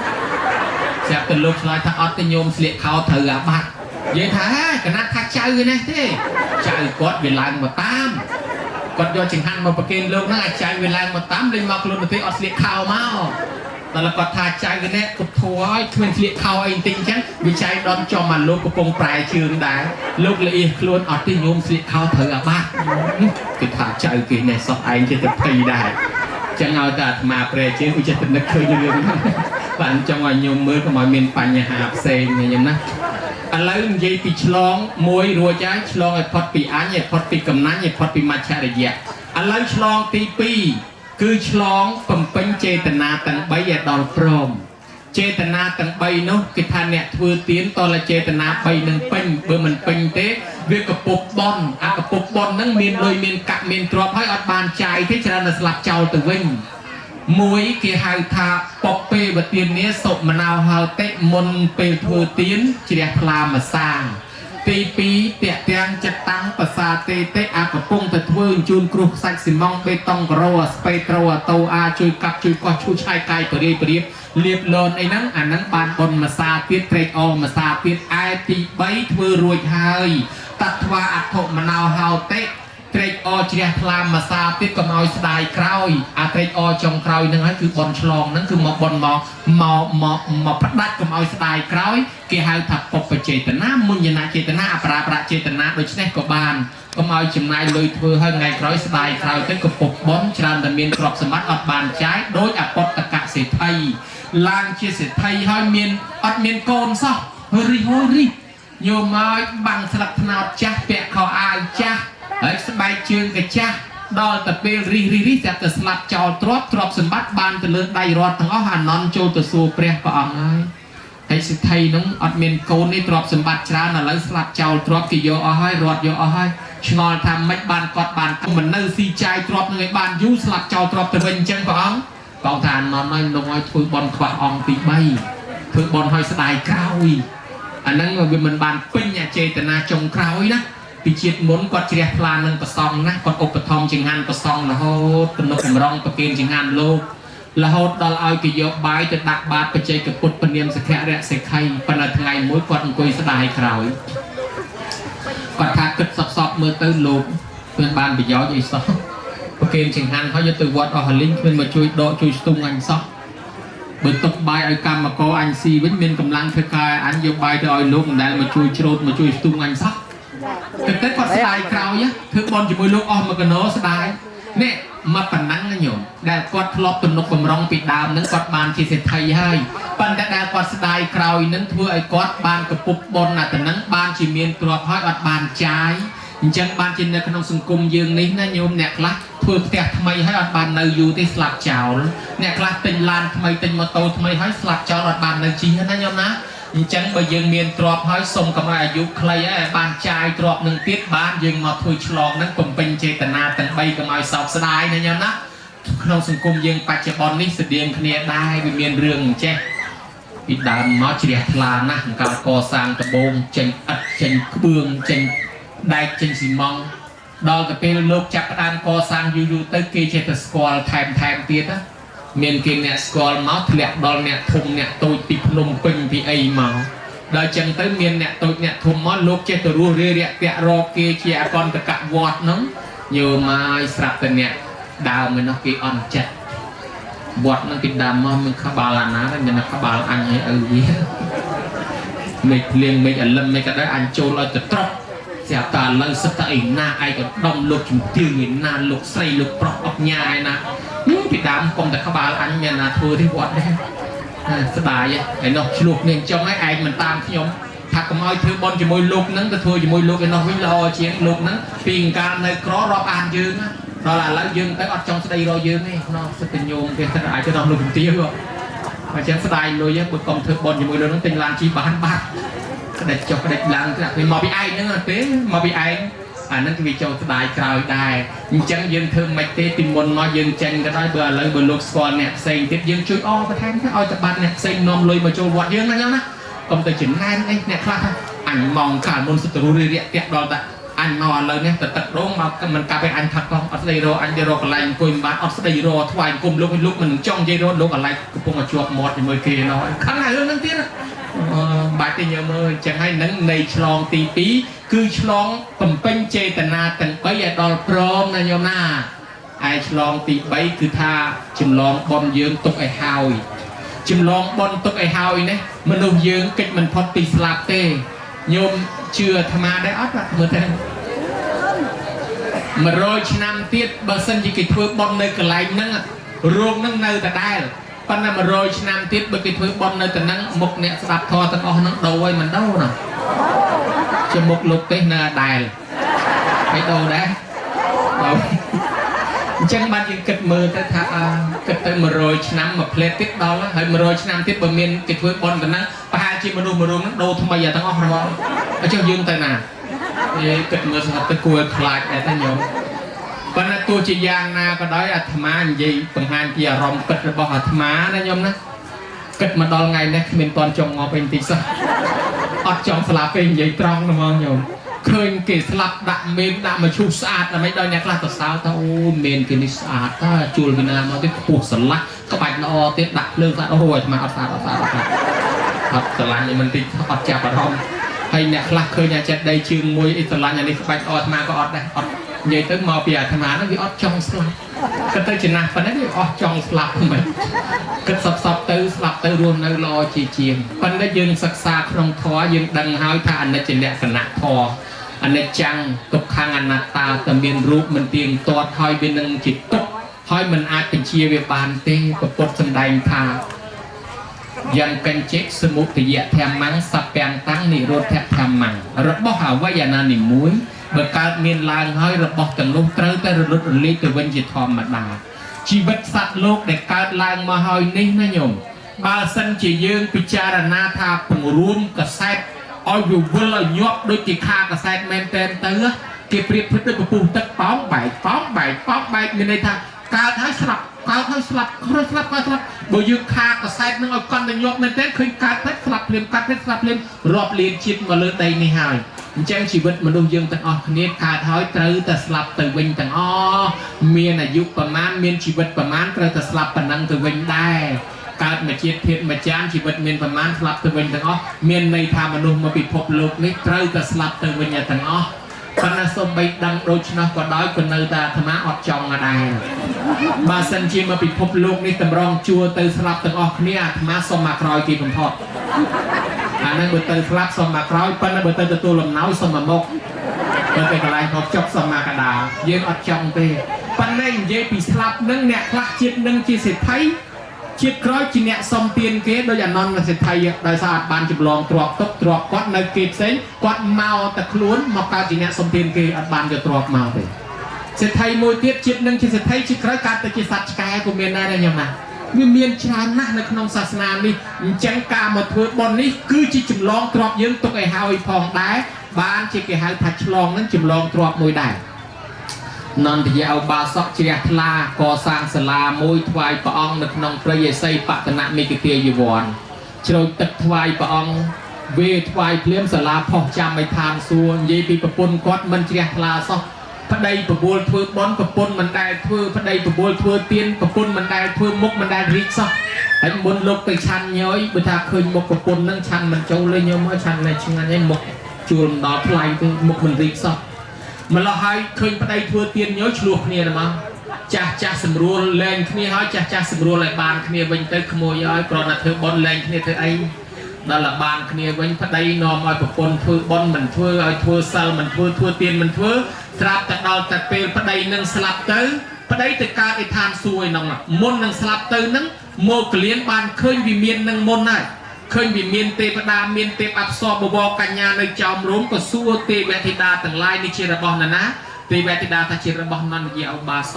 ស្រាប់តែលោកឆ្លើយថាអត់ទេញោមស្លៀកខោត្រូវអាបាត់និយាយថាកណាត់ថាចៅឯនេះទេចៅគាត់វាឡើងមកតាមគាត់យកចង្ហាន់មកប្រគេនលោកហ្នឹងអាចៅវាឡើងមកតាមលេងមកខ្លួនទៅអត់ស្លៀកខោមកដល់គាត់ថាចៅនេះពុទ្ធោឲ្យគ្មានស្លៀកខោអីទិញចឹងវាចៃដំចំមកលោកកំពុងប្រែជើងដែរលោកលៀសខ្លួនអត់ទេញោមស្លៀកខោត្រូវអាបាត់គេថាចៅគេនេះសោះឯងចេះតែភ័យដែរចឹងឲ្យតែអាត្មាប្រែជើងវាចេះតែនឹកឃើញរឿងហ្នឹងបានចង់ឲ្យញោមមើលកុំឲ្យមានបញ្ហាផ្សេងញោមណាឥឡូវនិយាយពីឆ្លងមួយរួចហើយឆ្លងឲ្យផុតពីអញឲ្យផុតពីកំណាញ់ឲ្យផុតពីមច្ឆរិយៈឥឡូវឆ្លងទី2គឺឆ្លងបំពេញចេតនាទាំង3ឲ្យដល់ព្រមចេតនាទាំង3នោះគេថាអ្នកធ្វើទានតលចេតនា3នឹងពេញបើមិនពេញទេវាកពុបបនអាកពុបបនហ្នឹងមានលុយមានកាក់មានទ្រព្យហើយអត់បានចាយទេច្រើនតែស្លាប់ចោលទៅវិញមួយគេហៅថាពពេវទាននេះសុមណោហោតិមុនពេលធ្វើទានជ្រះថ្លាម្សាងទី2តាក់ទាំងចិត្តតាំងភាសាទេអាកំពុងទៅធ្វើជូនគ្រោះខ្សាច់ស៊ីម៉ង់បេតុងក្រូស្ពេត្រូអាតូអាជួយកាប់ជួយកោះឈូឆាយកាយបរិយបរិយលៀបលនអីហ្នឹងអាហ្នឹងបានបុណ្យម្សាទៀតត្រេកអរម្សាទៀតឯទី3ធ្វើរួចហើយតត្វាអធមណោហោតិត្រេកអរជ្រះថ្លាម្សាទៀតកុំឲ្យស្ដាយក្រោយអាត្រេកអរចុងក្រោយហ្នឹងហើយគឺបនឆ្លងហ្នឹងគឺមកបនមកផ្ដាច់កុំឲ្យស្ដាយក្រោយគេហៅថាពុបចេតនាមុញ្ញនាចេតនាអប្រាប្រាចេតនាដូច្នេះក៏បានកុំឲ្យចំណាយលុយធ្វើហើយថ្ងៃក្រោយស្ដាយក្រោយទៅក៏ពុបបនច្រើនតែមានទ្រព្យសម្បត្តិអត់បានចាយដោយអពតកសេដ្ឋីឡើងជាសេដ្ឋីហើយមានអត់មានកូនសោះរិះញោមឲ្យបាំងស្លឹកថ្នោតចាស់ពាក់ខោអាវចាស់ហើយស្បែកជើងកាចាស់ដល់តែពេលរិះស្រាប់តែស្លាប់ចោលទ្រព្យសម្បត្តិបានទៅលើដៃរត់ទាំងអស់អានន់ចូលទៅសួរព្រះព្រះអង្គហើយសេដ្ឋីហ្នឹងអត់មានកូននេះទ្រព្យសម្បត្តិច្រើនឥឡូវស្លាប់ចោលទ្រព្យគេយកអស់ហើយរត់យកអស់ហើយឆ្ងល់ថាមិនបានគាត់បានមិននៅស៊ីចាយទ្រព្យនឹងឲ្យបានយូរស្លាប់ចោលទ្រព្យទៅវិញអញ្ចឹងព្រះអង្គបងថាអានន់ហើយលោកឲ្យធ្វើបន់ខ្វះអង្គទី3ធ្វើបន់ឲ្យស្ដាយក្រោយអាហ្នឹងវាមិនបានពេញចេតនាចុងក្រោយណា ពីជាតិមុនគាត់ជ្រះថ្លានឹងប្រសងណាគាត់ឧបត្ថម្ភចង្ហាន់ប្រសងរហូតទំនុកបំរុងប្រគេនចង្ហាន់លោករហូតដល់ឲ្យគេយកបាយទៅដាក់បាតបច្ចេកពុទ្ធពនាមសខៈរៈសិក្ខីប៉ុន្តែថ្ងៃមួយគាត់អង្គុយស្ដាយក្រោយគាត់ថាគិតសពមើលទៅលោកមិនបានប្រយោជន៍អីសោះប្រគេនចង្ហាន់ហើយយកទៅវត្តអស់ហលីងគ្មានមកជួយដកជួយស្ទុំអញសោះបើទុកបាយឲ្យកម្មករអញស៊ីវិញមានកម្លាំងធ្វើការអញយកបាយទៅឲ្យលោកមិនដែលមកជួយច្រូតមកជួយស្ទុំអញសោះតែគាត់ស្ដាយក្រោយធ្វើបន់ជាមួយលោកអស់មួយកណោស្ដាយនេះមកប៉ុណ្ណឹងណាញោមដែលគាត់ធ្លាប់ទំនុកបំរុងពីដើមហ្នឹងគាត់បានជាសេដ្ឋីហើយប៉ុន្តែដែលគាត់ស្ដាយក្រោយហ្នឹងធ្វើឲ្យគាត់បានកពុបបនណាទៅហ្នឹងបានជាមានទ្រព្យហើយអត់បានចាយអញ្ចឹងបានជានៅក្នុងសង្គមយើងនេះណាញោមអ្នកខ្លះធ្វើផ្ទះថ្មីហើយអត់បាននៅយូរទេស្លាប់ចោលអ្នកខ្លះទិញឡានថ្មីទិញម៉ូតូថ្មីហើយស្លាប់ចោលអត់បាននៅជិះណាញោមណាអញ្ចឹងបើយើងមានទ្រព្យហើយសុំកុំឲ្យអាយុខ្លីហើយបានចាយទ្រព្យនឹងទៀតបានយើងមកធ្វើឆ្លងនឹងបំពេញចេតនាទាំង3កុំឲ្យសោកស្ដាយណាញោមណាក្នុងសង្គមយើងបច្ចុប្បន្ននេះស្តៀងគ្នាដែរវាមានរឿងអញ្ចេះពីដើមមកជ្រះថ្លាណាស់ក្នុងការកសាងដំបូងចេញឥដ្ឋចេញក្បឿងចេញដែកចេញស៊ីម៉ង់ដល់ទៅពេលលោកចាប់ផ្ដើមកសាងយូរទៅគេចេះតែស្គាល់ថែមទៀតណាមានគេអ្នកស្គាល់មកធ្លាក់ដល់អ្នកធំអ្នកតូចពីភ្នំពេញពីអីមកដល់ចឹងទៅមានអ្នកតូចអ្នកធំមកលោកចេះទៅរស់រារាក់ពាក់រកគេជាអកន្តកវត្តហ្នឹងញើមកស្រាប់តែអ្នកដើមឯនោះគេអន់ចិត្តវត្តហ្នឹងគេដើមមកមិនក្បាលអាណាទេមានក្បាលអញឲ្យឪវាមេឃភ្លៀងមេឃអលឹមមេឃក៏ដែរអញចូលឲ្យទៅត្រប់ស្រាប់តែឥឡូវសិតតែឯណាឯកឧត្តមលោកជំទាវឯណាលោកស្រីលោកប្រុសអបញ្ញាឯណាពីដើមកុំតែក្បាលអញមានណាធ្វើទេវត្តដែរស្ដាយឯនោះឆ្លោះគ្នាចង់ឲ្យឯងមិនតាមខ្ញុំថាកុំឲ្យធ្វើបន់ជាមួយលោកហ្នឹងទៅធ្វើជាមួយលោកឯនោះវិញល្អជាងលោកហ្នឹងពីកាលនៅក្ររាប់អានយើងដល់ឥឡូវយើងទៅអត់ចង់ស្ដីរកយើងទេនោះសិទ្ធិញោមគេទៅអាចទៅដល់លោកជំទាវអញ្ចឹងស្ដាយលុយបើកុំធ្វើបន់ជាមួយលោកហ្នឹងទិញឡានជីបានបាត់ក្តិចចុះក្តិចឡើងទៅមកពីឯងហ្នឹងទេមកពីឯងអាហ្នឹងគឺវាចូលស្ដាយក្រោយដែរអញ្ចឹងយើងធ្វើមិនទេពីមុនមកយើងចេញក៏ដោយបើឥឡូវបើលោកស្គាល់អ្នកផ្សេងទៀតយើងជួយអរបន្ថែមទៅឲ្យតែបាត់អ្នកផ្សេងនាំលុយមកចូលវត្តយើងណាណាកុំទៅចំណែនអីអ្នកខ្លះថាអញមកកាលមុនសិទ្ធិរូរិយៈតាក់ដល់តាអញមកឥឡូវនេះទៅទឹករងមកមិនកាប់ឲ្យអញថាត់កោះអត់ស្ដីរកអញទៅរកកន្លែងអង្គុយមិនបានអត់ស្ដីរកថ្វាយគុំលោកលោកមិនចង់និយាយរកលោកកន្លែងកំពុងតែជាប់មាត់ជាមួយគេណោះខឹងហើយរឿងហ្នឹងទៀតបាច់ទេញើមើលចឹងហើយនឹងនៃឆ្លងទី2គឺឆ្លងបំពេញចេតនាទាំង3ឲ្យដល់ព្រមណាញោមណាឯឆ្លងទី3គឺថាចម្លងបនយើងទុកឲ្យហើយចម្លងបនទុកឲ្យហើយនេះមនុស្សយើងកិច្ចមិនផុតពីស្លាប់ទេញោមជឿអាត្មាដែរអត់មើលទៅ100ឆ្នាំទៀតបើសិនជាគេធ្វើបននៅកន្លែងហ្នឹងរោងហ្នឹងនៅដដែលប៉ុន្តែ100ឆ្នាំទៀតបើគេធ្វើបន់នៅទៅហ្នឹងមុខអ្នកស្ដាប់ធម៌ទាំងអស់ហ្នឹងដូរឲ្យមិនដូរណាជាមុខលោកទេសនៅដែលហើយដូរដែរអញ្ចឹងបានយើងគិតមើលទៅថាគិតទៅ100ឆ្នាំមួយផ្លែទៀតដល់ហើយ100ឆ្នាំទៀតបើមានគេធ្វើបន់ទៅហ្នឹងប្រហែលជាមនុស្សមួយរូបហ្នឹងដូរថ្មីទាំងអស់ហ្មងអញ្ចឹងយើងទៅណាគិតមើលស្ងាត់ទៅគួរខ្លាចដែរតែញោមប៉ុន្តែទោះជាយ៉ាងណាក៏ដោយអាត្មានិយាយបង្ហាញពីអារម្មណ៍ពិតរបស់អាត្មាណាញោមណាគិតមកដល់ថ្ងៃនេះគ្មានតន់ចង់ងាប់ពេញតិចសោះអត់ចង់ស្លាប់ពេញនិយាយត្រង់ហ្មងញោមឃើញគេស្លាប់ដាក់មេនដាក់មកឈូសស្អាតដើម្បីដល់អ្នកខ្លះទៅសើថាអូមេនគេនេះស្អាតតើជួលវិណាមកទៀតខ្ពស់ស្រឡះក្បាច់ល្អទៀតដាក់ភ្លើងស្អាតអូអាត្មាអត់ស្អាតអត់ស្រឡាញ់មិនតិចអត់ចាប់អារម្មណ៍ហើយអ្នកខ្លះឃើញអាចិត្តដីជើងមួយអីស្រឡាញ់អានេះក្បាច់ល្អអាត្មាក៏អត់ដែរអត់និយាយទៅមកពីអាត្មាហ្នឹងវាអត់ចង់ស្លាប់គិតទៅចំណាស់ប៉ុណ្ណឹងវាអស់ចង់ស្លាប់មិនគិតសពទៅស្លាប់ទៅរស់នៅល្អជាងប៉ុន្តែយើងសិក្សាក្នុងធម៌យើងដឹងហើយថាអនិច្ចលក្ខណៈធម៌អនិច្ចំទុក្ខអនត្តាតែមានរូបមិនទៀងទាត់ហើយវានឹងជាទុក្ខហើយមិនអាចបញ្ជាវាបានទេពុទ្ធសម្ដែងថាយ៉ាងកញ្ចេកសមុទយៈធម្មੰសព្យ៉ាងតាំងនិរោធធម្មੰរបស់អវយណានីមួយបើកើតមានឡើងហើយរបស់ទាំងនោះត្រូវតែរលត់រលាយទៅវិញជាធម្មតាជីវិតសត្វលោកដែលកើតឡើងមកហើយនេះណាញោមបើសិនជាយើងពិចារណាថាពង្រួមកសែតឲ្យវាវិលឲ្យញាប់ដូចជាខាកសែតមែនតែនទៅគេប្រៀបធៀបដូចពពុះទឹកប៉ោងបែកមានន័យថាកើតហើយស្លាប់កើតហើយស្លាប់គាត់ស្លាប់គាត់ស្លាប់បើយើងខាកសែតនឹងឲ្យកន់ទៅញាប់មែនតែនឃើញកើតទៅស្លាប់ភ្លាមកាត់ទៅស្លាប់ភ្លាមរាប់លានជាតិមកលើដីនេះហើយ จังชีวิตมนุษย์ยังต่างออกเนี่ยขาดหอยเตอแต่สลับเตอวิ่งต่างอ้อเมียนอายุประมาณเมียนชีวิตประมาณเตอแต่สลับปนังเตอวิ่งได้การมาเชียดเพียรมาจานชีวิตเมียนประมาณสลับเตอวิ่งต่างอ้อเมียนในทางมนุษย์มาปิดพบโลกนี้เตอแต่สลับเตอวิ่งต่างอ้อปนัสมไปดังโดยชนะก็ได้คนในตาธรรมะอดจองอะไรบาสันชีมาปิดพบโลกนี้ตำรองจัวเตอสลับต่างอ้อเนี่ยธรรมะสมมาครอยกีผมพอดอันนั้นเบอร์เตอร์คลับสมมาครอยปนันเบอร์เตอร์ตัวลำน้ำสมมามกเบอร์เตอร์อะไรเขาจบสมมากระดาษเย็นอดจองเตปนันเย็นปีสลับนั่งเนี่ยคลักจิตนั่งจีเสร็จไทยจิตครอยจีเนี่ยสมเตียนเกศโดยนอนกับเสร็จไทยโดยสะอาดบานจุบลองตรอกตบตรอกกัดในเกศเซ็งกัดเมาตะคล้วนมอกาจีเนี่ยสมเตียนเกศอัดบานจะตรอกเมาไปเสร็จไทยมวยเทียบจิตนั่งจีเสร็จไทยจิตครอยการตะจีสัตว์กายกูเมียนได้ยังไงมีเมียนชาหน้าในขนมศาสนานี่จังกามาถือบอลนี้คือจิจุ่มลองตรอบยืนตกไอฮาวไอพองได้บ้านจิกไอฮาวผัดฉลองนั้นจุ่มลองตรอบมวยได้นอนที่เอาบาซอกเชียร์ลาก่อสร้างสลามวยทวายปะองในขนมประเยซัยปัตนะมีกิเตียอยู่วอนโฉลตัดทวายปะองเวทวายเพลี้ยมสลาพอกจำไม่ทานส่วนยีปีปะปนกอดมันเชียร์ลาซอกพระใดประบุเถื่อบอลประปนมันได้เถื่อพระใดประบุเถื่อเตียนประปนมันได้เถื่อมุกมันได้ริกซะไอ้บนโลกไปชันย้อยบุตรเคยมุกประปนนั่งชันมันโจเลยย้อยเมื่อชันในช่วงนั้นมุกจูนดอกไฟคือมุกมันริกซะมันเราให้เคยพระใดเถื่อเตียนย้อยฉลวกเนี่ยนะมั้งจ่าสำรวจแรงเนี่ยให้จ่าสำรวจอะไรบานเนี่ยเป็นเตะขโมยย้อยกรอนเถื่อบอลแรงเนี่ยเถื่อไอ้นั่นละบานเนี่ยเป็นพระใดนอมเอาประปนเถื่อบอลมันเถื่อเอาเถื่อเซลมันเถื่อเตียนมันเถื่อตราบแต่ดาวแต่เปลพระใดนั่งสลับเตอพระใดแต่การไอทานซวยน้องอ่ะมนนั่งสลับเตอนั่งโมกเลี้ยนบานเคยวิเมียนนั่งมนน่ะเคยวิเมียนเตปดาเมียนเตปอับซอบบอกกัญญาในจอมร้มก็สู้เตเวทิดาต่างลายในเชระบอนนะเตเวทิดาถ้าเชระบอนนั่นเกี่ยวบาส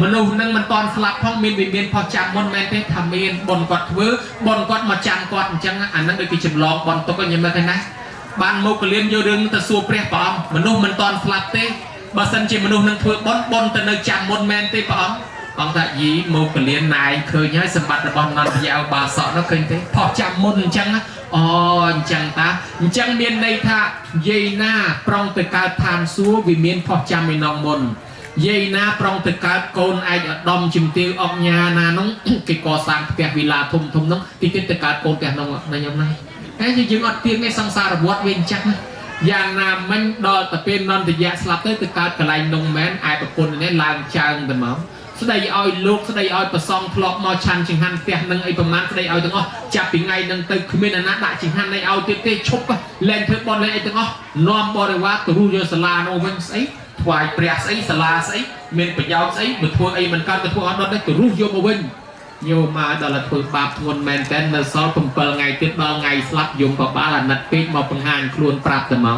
มนุษย์นั่งมันตอนสลับห้องเมียนวิเมียนพอจำมนแมนเตทำเมียนบนกอดเวอบนกอดมาจำกอดจังอันนั้นโดยกิจลองบนตัวก็ยังไม่ได้นะบ้านโมกเลี้ยนโยดึงแต่สู้เปรี้ยปอมมนุษย์มันตอนสลับเตบาสันจิมนุษย์นั่งถือบนแต่ในจำมนแมนเตปอมบางแต่ยีโมกเลียนนายเคยย้ายสมบัติบอลนันยาวบาสอนักเคยเตะพอจำมนจังนะอ๋อจังตาจังเมียนในท่าเยน่าปรองตะการทานซัววิเมียนพอจำไม่นองมนเยน่าปรองตะการโกนไอดอมจิมเตียวออกญานาน้องกิก่อสร้างแก่เวลาทุ่มน้องที่ติดตะการโกนแก่น้องในยังไงไอ้จริงๆอดเตียงในสังสารวัฏเวงจังอย่างนามันดอแต่เป็นนอนแต่ยาสลับได้ตะการกระไรนงแมนไอประปนในลางจางแต่หมอสดายอ้อยลูกสดายอ้อยประซองพลอกมอชันจิงหันเตียนังไอประมาณสดายอ้อยตั้งอ๋อจับปีไงนังตึกคือเมนนัดจิงหันในเอาเตะชกไปแรงเธอบอลเลยไอตั้งอ๋อนอมบอลเลยว่าตัวรู้เยอะสลาโนวันไอถวายเปรียสไอสลาไอเมนประยาวไอเหมือนทัวไอมันการตัวอันนั้นได้ตัวรู้เยอะมาวันโยมาดอลลาร์ถือบาปงนแมนเทนเนอร์ซอลปุ่มเปิลไงติดบอลไงสลับยมกับบ้านนัดปีมาปังหานครวนปราบแต่เมา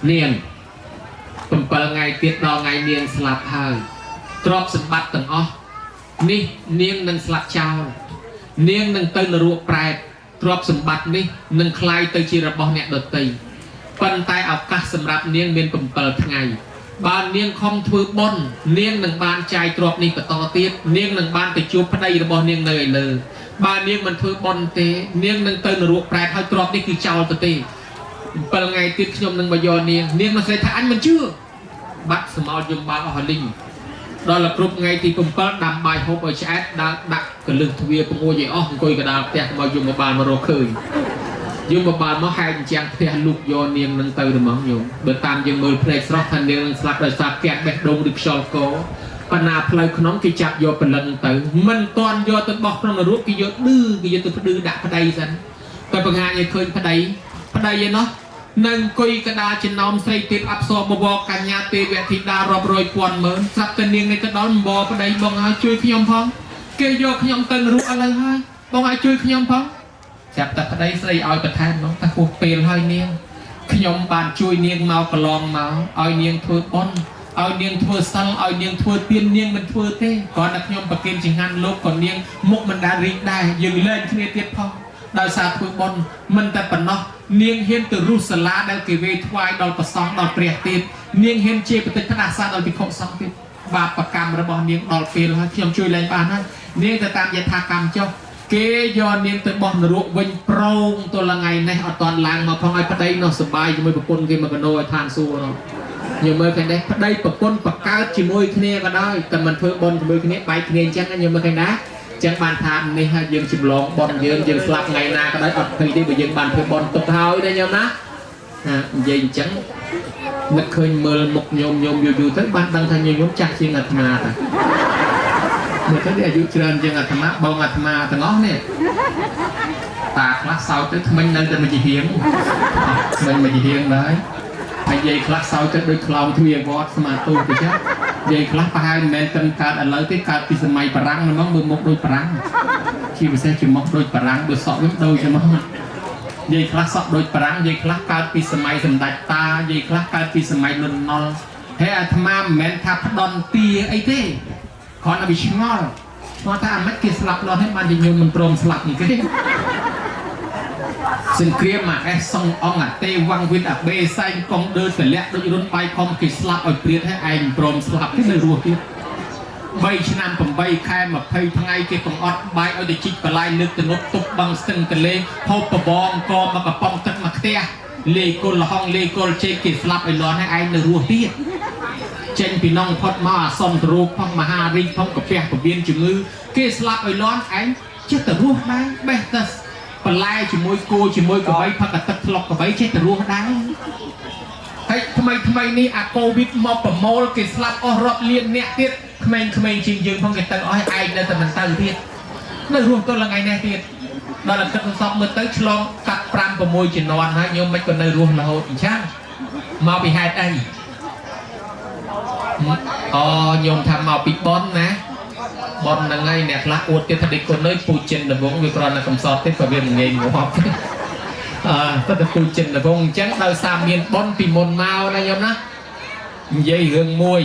เนียนปุ่มเปิลไงติดบอลไงเนียนสลับหายตรอบสมบัติต่างอ๋อนี่เนียงนังสลักเจ้าเนียงนังเตยนรัวแปรตรอบสมบัตินี่นังคลายเตยจีระบองเนี่ยโดดตีปันไตเอากัสสำหรับเนียงเมียนปุ่มเปิลทั้งไงบานเนียงคอมถือบอลเนียงนังบานใจตรอบนี่ก็ต่อเตี้ยเนียงนังบานไปจูบพระใดระบองเนียงเลยบานเนียงมันถือบอลเตเนียงนังเตยนรัวแปรให้ตรอบนี่คือเจ้าตัวเตเปิลไงติดขยมนังบายอนเนียงมันใส่ฐานมันชื่อบัดสมอลยมบาลอลิงđó là group ngay thì cùng có đam bài hộp ở chat đã đặt cái lưng thuyền của ngôi vậy ông coi cái đào tẹt mà dùng một bàn mà rồi khơi dùng một bàn mà hai chàng thì lục do niềng nâng từ mà nhiều bữa tam dùng mười play slot thành niềng slot rồi sạc kẹt bẹt đông được sầu cố và nà play khốn cái chặt do phần lần từ mình toàn do từ bọc trong là rút cái do đưa cái do từ đưa đặt vào đây dần tôi bằng hai người khơi vào đây vậy nó nâng coi cái đá trên nòng xây tiết áp so bò cả nhà tê vẹt thịt đá rọp rồi quần mớn sắp tên niềng này cái đó bò vào đây bong ai chui khi nhom phong kêu vô khi nhom tân rútอะไรhai bong ai chui khi nhom phong sắp tập vào đây xây ao bật than nó ta cuộc pèl hai niềng khi nhom bàn chui niềng màu cờ lon màu ao niềng thưa bón ao niềng thưa sang ao niềng thưa tiên niềng mình thưa tê còn là khi nhom bật kiên chỉnh han lốp còn niềng mục mình đã rít đai dừng lên khi tiết phong đào xa thưa bón mình ta bẩn nóเนียงเห็นตัวรูสลาได้เกวีทวายดอลประสองดอลเปรียติดเนียงเห็นเจปติขนาดซาดอลปิโคสองติดบาปประกรรมระบอบเนียงดอลเปรียแล้วที่ยมช่วยแรงปานนั้นเนียงแต่ตามยถากรรมเจ้า គេយកនាងទៅបោះនរកវិញប្រងទល់ថ្ងៃនេះអត់តាន់ឡើងមកផងឲ្យប្តីនោះសបាយជាមួយប្រពន្ធគេមកកណោឲ្យឋានសួគ៌នោះញោមមើលឃើញដែរប្តីប្រពន្ធបកកើតជាមួយគ្នាក៏ដោយតែមិនធ្វើបុណ្យជាមួយគ្នាបែកគ្នាអញ្ចឹងញោមមើលឃើញដែរចឹងបានថានេះហើយយើងចម្លងបុណ្យយើងស្លាប់ថ្ងៃណាក៏ដោយអត់ឃើញទេបើយើងបានធ្វើបុណ្យទុកហើយណាញោមណានិយាយអញ្ចឹងនឹកឃើញមើលមុខញោមយូរទៅបានដឹងថាញោមចាស់ជាងអាត្មាតាមើលទៅអាយុច្រើនជាងអាត្មាបងអាត្មាទាំងអស់នេះតាខ្លះសោតទៅថ្មិញនៅតែមួយជារៀងថ្មិញមួយជារៀងដែរហើយយាយខ្លះសោតទៅដូចខ្លោងទ្វារវត្តស្មាទូទៅចឹងយាយខ្លះប្រហែលមិនមែនទាំងកើតឥឡូវទេកើតពីសម័យបារាំងហ្មងមើលមុខដូចបារាំងជាពិសេសជាមុខដូចបារាំងបើសក់វិញដូចចឹងហ្មងយាយខ្លះសក់ដូចបារាំងយាយខ្លះកើតពីសម័យសម្ដេចតាយាយខ្លះកើតពីសម័យលន់ណុលហើយអាត្មាមិនមែនថាផ្ដន់ទាអីទេគ្រាន់តែវាឆ្ងល់ថាអាម៉េចគេស្លាប់ដល់ហើយបានជាញោមមិនព្រមស្លាប់នេះទេសង្គ្រាមអាអេសសុងអង្គអាទេវ៉ាំងវិនអាបេសែងកងដើរតម្លាក់ដូចរុនបាយខំគេស្លាប់ឲ្យព្រាតហើយឯងមិនព្រមស្លាប់ទេនៅរស់ទៀត3ឆ្នាំ8ខែ20ថ្ងៃគេបង្អត់បាយឲ្យទៅជីកបលាយលើកទៅនប់ទុកបឹងស្ទឹងទលេហូបបបងកមកកំប៉ុងទឹកមកផ្ទះលេគុលលហងលេគុលជេកគេស្លាប់ឲ្យលន់ហើយឯងនៅរស់ទៀតចេញពីនងផុតមកអាសុនរូបផងមហារីកផងកាពះពវៀនជំងឺគេស្លាប់ឲ្យលន់ឯងចេះតែរស់ដែរបេះតែបន្លែជាមួយគោជាមួយកបីផឹកទឹកធ្លុកកបីចេះតែរស់ដែរហើយថ្មីនេះអាកូវីដមកប្រមូលគេស្លាប់អស់រាប់លានអ្នកទៀតក្មេងៗជាងយើងផងគេទៅអស់ឯងនៅតែមិនទៅទៀតនៅរស់ទល់ថ្ងៃនេះទៀតដល់តែទឹកសពមើលទៅឆ្លងកាត់5 6ជំនាន់ហើយញោមមិនក៏នៅរស់រហូតអញ្ចឹងមកពីហេតុអីញោមថាមកពីប៉ុនណាប៉ុនហ្នឹងហើយអ្នកខ្លះអួតទៀតថាដេកគុណអើយពូចិនដំបងវាគ្រាន់តែកំសត់ទេក៏វាមិនងាយងាប់ទេតែពូចិនដំបងអញ្ចឹងដោយសារមានប៉ុនពីមុនមកណាញោមណានិយាយរឿងមួយ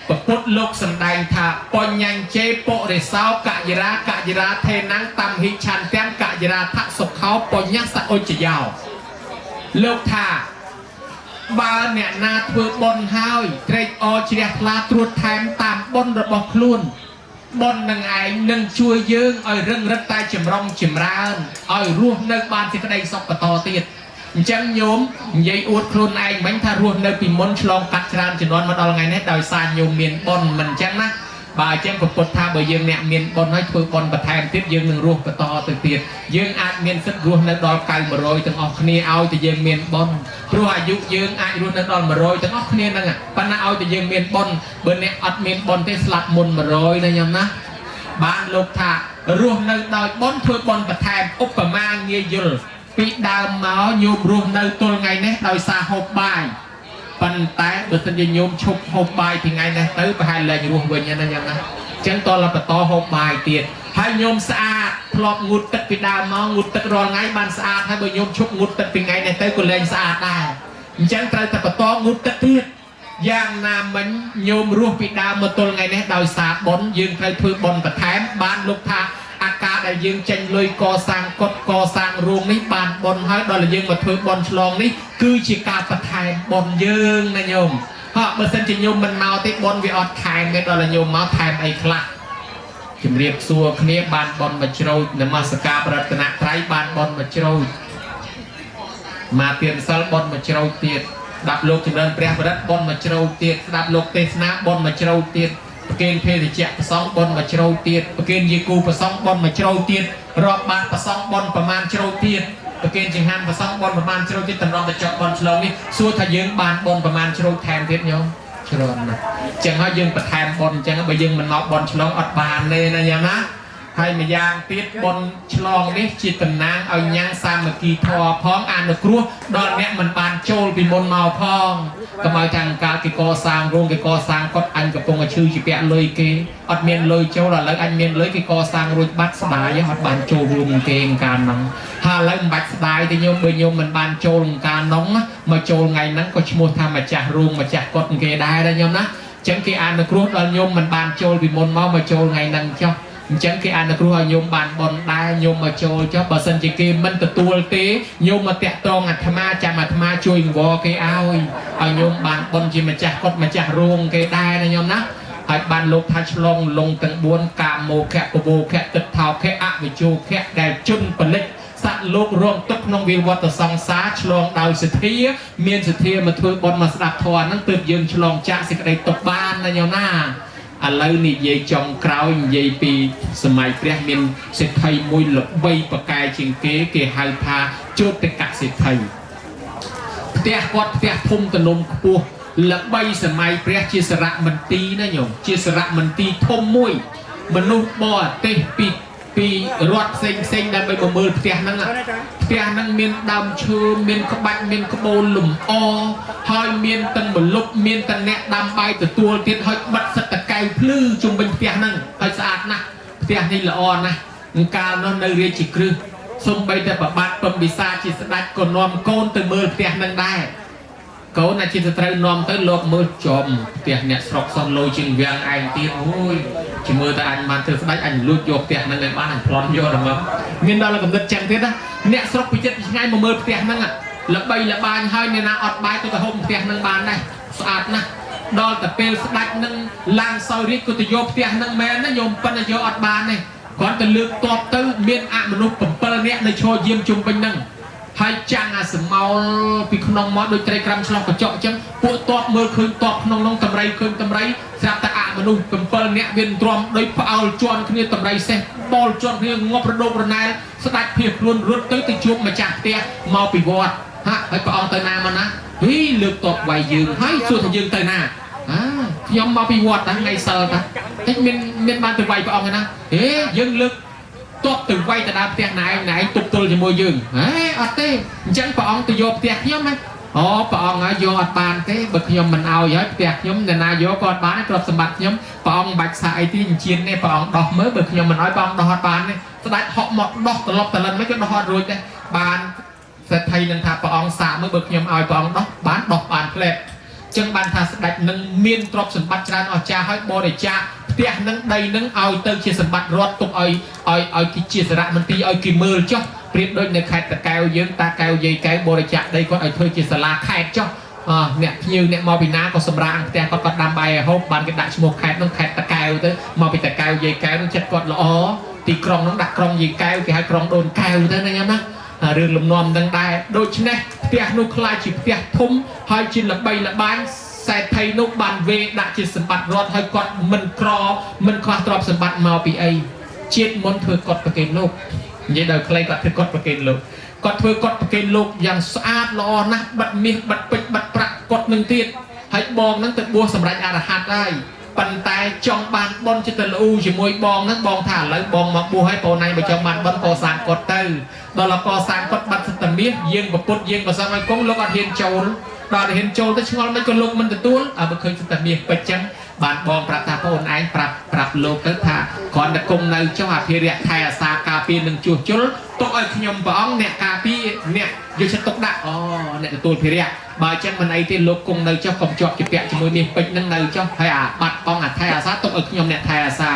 ពពុទ្ធលោកសម្ដែងថាបញ្ញញ្ជេបរិសោកយរាថេណាំងតំហិឆន្ទាំងកយរាថសុខោបញ្ញសឧច្ចយោលោកថាបើអ្នកណាធ្វើបុណ្យហើយត្រេកអរជ្រះថ្លាត្រួតថែមតាមបុណ្យរបស់ខ្លួនបុណ្យនឹងឯងនឹងជួយយើងឲ្យរឹងរិតតែចម្រុងចម្រើនឲ្យរស់នៅបានសេចក្តីសុខបន្តទៀតអញ្ចឹងញោមនិយាយអួតខ្លួនឯងមិញថារស់នៅពីមុនឆ្លងកាត់ច្រើនជំនាន់មកដល់ថ្ងៃនេះដោយសារញោមមានបុណ្យមិនអញ្ចឹងណាបើអញ្ចឹងពុទ្ធថាបើយើងអ្នកមានបុណ្យហើយធ្វើបុណ្យបន្ថែមទៀតយើងនឹងរស់បន្តទៅទៀតយើងអាចមានសិទ្ធិរស់នៅដល់90 100ទាំងអស់គ្នាឲ្យតែយើងមានបុណ្យព្រោះអាយុយើងអាចរស់នៅដល់100ទាំងអស់គ្នាហ្នឹងប៉ុន្តែឲ្យតែយើងមានបុណ្យបើអ្នកអត់មានបុណ្យទេស្លាប់មុន100ណាញោមណាបានលោកថារស់នៅដោយបុណ្យធ្វើបុណ្យបន្ថែមឧបមាងាយយល់ពីដើមមកញោមរស់នៅទល់ថ្ងៃនេះដោយសារហូបបាយប៉ុន្តែបើសិនជាញោមឈប់ហូបបាយពីថ្ងៃនេះទៅប្រហែលលែងរស់វិញណាយ៉ាងណាអញ្ចឹងតលបន្តហូបបាយទៀតហើយញោមស្អាតធ្លាប់ងូតទឹកពីដើមមកងូតទឹករាល់ថ្ងៃបានស្អាតហើយបើញោមឈប់ងូតទឹកពីថ្ងៃនេះទៅក៏លែងស្អាតដែរអញ្ចឹងត្រូវតែបន្តងូតទឹកទៀតយ៉ាងណាមិញញោមរស់ពីដើមមកទល់ថ្ងៃនេះដោយសារបុណ្យយើងត្រូវធ្វើបុណ្យបន្ថែមបានលោកថាអាការដែលយើងចេញលុយកសាងកុដកសាងរោងនេះបានបុណ្យហើយដល់យើងមកធ្វើបុណ្យឆ្លងនេះគឺជាការបន្ថែមបុណ្យយើងណាញោមហើយបើសិនជាញោមមិនមកទេបុណ្យវាអត់ថែមទេដល់ញោមមកថែមអីខ្លះជំរាបសួរគ្នាបានបុណ្យមកជ្រោចនមស្ការប្រតនត្រ័យបានបុណ្យមកជ្រោចមកទានសិលបុណ្យមកជ្រោចទៀតស្ដាប់លោកចម្រើនព្រះបរិត្តបុណ្យមកជ្រោចទៀតស្ដាប់លោកទេសនាបុណ្យមកជ្រោចទៀតប្រគេនភេទជ្ជៈប្រសងបុណ្យមកជ្រោចទៀតប្រគេនយេគូប្រសងបុណ្យមកជ្រោចទៀតរាប់បានប្រសងបុណ្យប្រមាណជ្រោចទៀតប្រគេនចង្ហាន់ប្រសងបុណ្យប្រមាណជ្រោចទៀតតម្រុំទៅចប់បុណ្យឆ្លងនេះសួរថាយើងបានបុណ្យប្រមាណជ្រោចថែមទៀតញោមច្រើនណាស់អញ្ចឹងហើយយើងបន្ថែមបុណ្យអញ្ចឹងបើយើងមិនមកបុណ្យឆ្លងអត់បានទេណាញោមណាហើយម្យ៉ាងទៀតបុណ្យឆ្លងនេះជាតំណាងឲ្យញ៉ាំងសាមគ្គីធម៌ផងអនុគ្រោះដល់អ្នកមិនបានចូលពីមុនមកផងកុំឲ្យទាំងកាលគេកសាងរោងគេកសាងកុដអញកំពុងតែឈឺជាពាក់លុយគេអត់មានលុយចូលឥឡូវអញមានលុយគេកសាងរួចបាត់ស្ដាយអត់បានចូលរួមគេកាលហ្នឹងហើយឥឡូវមិនបាច់ស្ដាយទេញោមបើញោមមិនបានចូលកាលហ្នឹងមកចូលថ្ងៃហ្នឹងក៏ឈ្មោះថាម្ចាស់រោងម្ចាស់កុដគេដែរញោមណាអញ្ចឹងគេអនុគ្រោះដល់ញោមមិនបានចូលពីមុនមកចូលថ្ងៃហ្នឹងចុះអញ្ចឹងគេអនុគ្រោះឲ្យញោមបានបនដែរញោមមកចូលចុះបើសិនជាគេមិនទទួលទេញោមមកតាក់តងអាត្មាចាំអាត្មាជួយអង្វរគេឲ្យញោមបានបនជាម្ចាស់កុតម្ចាស់រោងគេដែរណាញោមណាហើយបានលោកថាឆ្លងលងទាំង4កាមោខៈពវោខៈទឹកថោខៈអ វិជោខៈដែលជន់បលិចសាក់លោករងទុកក្នុងវិវត្តសង្សារឆ្លងដោយសទ្ធាមានសទ្ធាមកធ្វើបុណ្យមកស្ដាប់ធម៌ហ្នឹងទើបយើងឆ្លងចាក់សេចក្តីទុកបានណាញោមណាឥឡូវនិយាយចុងក្រោយនិយាយពីសម័យព្រះមានសេដ្ឋីមួយល្បីប្រកែជាងគេហៅថាជោតកសេដ្ឋីផ្ទះគាត់ផ្ទះធំទំនំខ្ពស់ល្បីសម័យព្រះជាសារៈមន្ទីរណាញោមជាសារៈមន្ទីរធំមួយមនុស្សបរទេសពីរដ្ឋផ្សេងដើម្បីមកមើលផ្ទះហ្នឹងមានដើមឈើមានក្បាច់មានក្បូនលំអហើយមានទាំងមលុបមានទាំងអ្នកដាំបាយទទួលទៀតហើយបិទសិតតកៅភ្លឺជុំវិញផ្ទះហ្នឹងហើយស្អាតណាស់ផ្ទះនេះល្អណាស់កាលនោះនៅរាជក្រឹសសូម្បីតែប្របាទពំពិសាជាស្ដេចក៏នាំកូនទៅមើលផ្ទះហ្នឹងដែរកូនអាជីវត្រូវនាំទៅលោកមើលចំផ្ទះអ្នកស្រុកសំឡូជាងវាំងឯងទៀតអូយជាមើលតែអញបានធ្វើស្ដេចអញលួចយកផ្ទះហ្នឹងឲ្យបានអញប្លន់យកដល់មកមានដល់កំណត់ចឹងទៀតណាអ្នកស្រុកពីចិត្តឆ្ងាយមកមើលផ្ទះហ្នឹងល្បីល្បាញហើយអ្នកណាអត់បាយទៅហូបផ្ទះហ្នឹងបានដែរស្អាតណាស់ដល់តែពេលស្ដេចនឹងឡើងសោយរាជក៏ទៅយកផ្ទះហ្នឹងមែនណាញោមប៉ុន្តែយកអត់បានទេគាត់ទៅលើកតបទៅមានអមនុស្ស7នាក់នៅឈរយាមជុំវិញហ្នឹងហើយចាំងអាសមោលពីក្នុងមកដូចត្រីក្រាំឆ្លោះកញ្ចក់អញ្ចឹងពួកតបមើលឃើញតបក្នុងនោះតម្រៃឃើញតម្រៃស្រាប់តែអមនុស្ស7នាក់វាទ្រាំដោយផ្អើលជន់គ្នាតម្រៃសេះបលជន់គ្នាងាប់រដោករណែលស្ដាច់ភៀសខ្លួនរត់ទៅជួបម្ចាស់ផ្ទះមកពីវត្តហើយព្រះអង្គទៅណាមកណាលើកតបវាយយើងហើយសួរថាយើងទៅណាខ្ញុំមកពីវត្តថ្ងៃសិលតាតែមានបានទៅវាយព្រះអង្គណាយើងលើកតបទៅវាយទៅដល់ផ្ទះណែឯងទប់ទល់ជាមួយយើងអត់ទេអញ្ចឹងព្រះអង្គទៅយកផ្ទះខ្ញុំហ៎ព្រះអង្គហើយយកអត់បានទេបើខ្ញុំមិនឲ្យហើយផ្ទះខ្ញុំអ្នកណាយកក៏អត់បានទ្រព្យសម្បត្តិខ្ញុំព្រះអង្គមិនបាច់សាអីទេអញ្ជៀននេះព្រះអង្គដោះមើលបើខ្ញុំមិនឲ្យព្រះអង្គដោះអត់បានទេស្ដេចហក់មកដោះត្រឡប់ត្រឡិនមិនក៏ដោះអត់រួចដែរបានសេដ្ឋីនឹងថាព្រះអង្គសាកមើលបើខ្ញុំឲ្យព្រះអង្គដោះបានផ្លែតចឹងបានថាស្ដេចនឹងមានទ្រព្យសម្បត្តិច្រើនអស្ចារ្យហើយបរិច្ចាគផ្ទះនឹងដីនឹងឲ្យទៅជាសម្បត្តិរដ្ឋទុកឲ្យគេជាសារៈមន្ទីរឲ្យគេមើលចុះប្រៀបដូចនៅខេត្តតាកែវយើងតាកែវយាយកែវបរិច្ចាគដីគាត់ឲ្យធ្វើជាសាលាខេត្តចុះអ្នកភ្ញៀវអ្នកមកពីណាក៏សម្រាកផ្ទះគាត់ដាំបាយឲ្យហូបបានគេដាក់ឈ្មោះខេត្តនោះខេត្តតាកែវទៅមកពីតាកែវយាយកែវនឹងចិត្តគាត់ល្អទីក្រុងនោះដាក់ក្រុងយាយកែវគេហៅក្រុងដូនកែវទៅណាញ៉ាំណារឿងលំនាំនឹងដែរដូច្នេះផ្ទះនោះខ្លាចជាផ្ទះធំហើយជាល្បីល្បាញសេដ្ឋីនោះបានវេដាក់ជាសម្បត្តិរដ្ឋហើយគាត់មិនខ្វះទ្រព្យសម្បត្តិមកពីអីជាតិមុនធ្វើគាត់ប្រកេនលោកនិយាយដល់ខ្លីគាត់ធ្វើគាត់ប្រកេនលោកគាត់ធ្វើគាត់ប្រកេនលោកយ៉ាងស្អាតល្អណាស់បិទមាសបិទពេជ្របិទប្រាក់គាត់នឹងទៀតហើយបងនឹងទៅបួសសម្រាប់អរហន្តហើយប៉ុន្តែចង់បានបុណ្យចិត្តលូជាមួយបងនឹងបងថាឥឡូវបងមកបួសហើយបងណៃបើចង់បានបុណ្យកសាងគាត់ទៅដល់កសាងគាត់បាត់សិទ្ធិមាសយើងប្រពុតយើងប្រសងឲ្យគង់លោកអត់ហ៊ានចូលដល់ហ៊ានចូលទៅឆ្ងល់មិនក៏លោកមិនទទួលបើឃើញសិទ្ធិមាសពេជ្រចឹងបានបងប្រាប់ថាបងឯងប្រាប់លោកទៅថាគ្រាន់តែគង់នៅចុះអភិរក្សថែអាសាការពារនឹងជួសជុលទុកឲ្យខ្ញុំព្រះអង្គអ្នកការពារអ្នកយកចិត្តទុកដាក់អ្នកទទួលភិរក្សបើចឹងមិនអីទេលោកគង់នៅចុះកុំជាប់ជាពាក់ជាមួយមាសពេជ្រនឹងនៅចុះហើយបាត់បងថែអាសាទុកឲ្យខ្ញុំអ្នកថែអាសា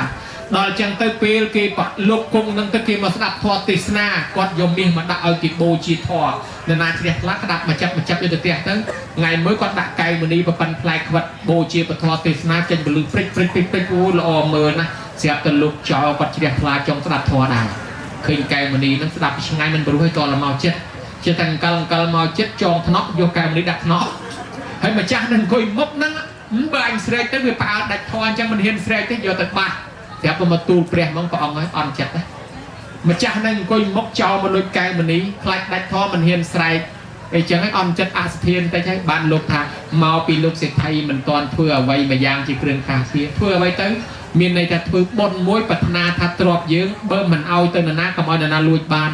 ដល់ចឹងទៅពេលគេលោកគង់នឹងទៅគេមកស្ដាប់ធម៌ទេសនាគាត់យកមាសមកដាក់ឲ្យគេបូជាធម៌នរណាជ្រះខ្លះក្តាប់មកចាប់យកទៅផ្ទះទៅថ្ងៃមួយគាត់ដាក់កែវមณีប្រប៉ិនផ្លែខ្វិតបូជាពធទេសនាចេញពលឺព្រិចអូល្អមើលណាស្រាប់តែលោកចោលគាត់ជ្រះខ្លាចង់ស្ដាប់ធម៌ដែរឃើញកែវមณีនឹងស្ដាប់ពីឆ្ងាយមិនព្រោះឲ្យតលមកចិត្តជាតែអង្គលមកចិត្តចងថ្នាក់យកកែវមณีដាក់ថ្នាក់ហើយម្ចាស់នឹងអង្គុយមុខហ្នឹងបើអញស្រែកទៅវាផ្អើលដាច់ធម៌អញ្ចឹងមិនហ៊ានស្រែកទេយកទៅបាត់ស្រាប់មកទូលព្រះហ្មងព្រះអង្គហើយអន់ចិត្តណាម្ចាស់នឹងអង្គុយមុខចោលមកលុចកែវមณีខ្លាចដាច់ធម៌មិនហ៊ានស្រែកអីចឹងហើយអន់ចិត្តអសធានតែហើយបានលោកថាមកពីលោកសេដ្ឋីមិនតាន់ធ្វើអ្វីមួយយ៉ាងជាគ្រឿងការពារធ្វើអ្វីទៅមានន័យថាធ្វើបុណ្យមួយប្រាថ្នាថាទ្របយើងបើមិនឲ្យទៅនរណាកុំឲ្យនរណាលួចបាន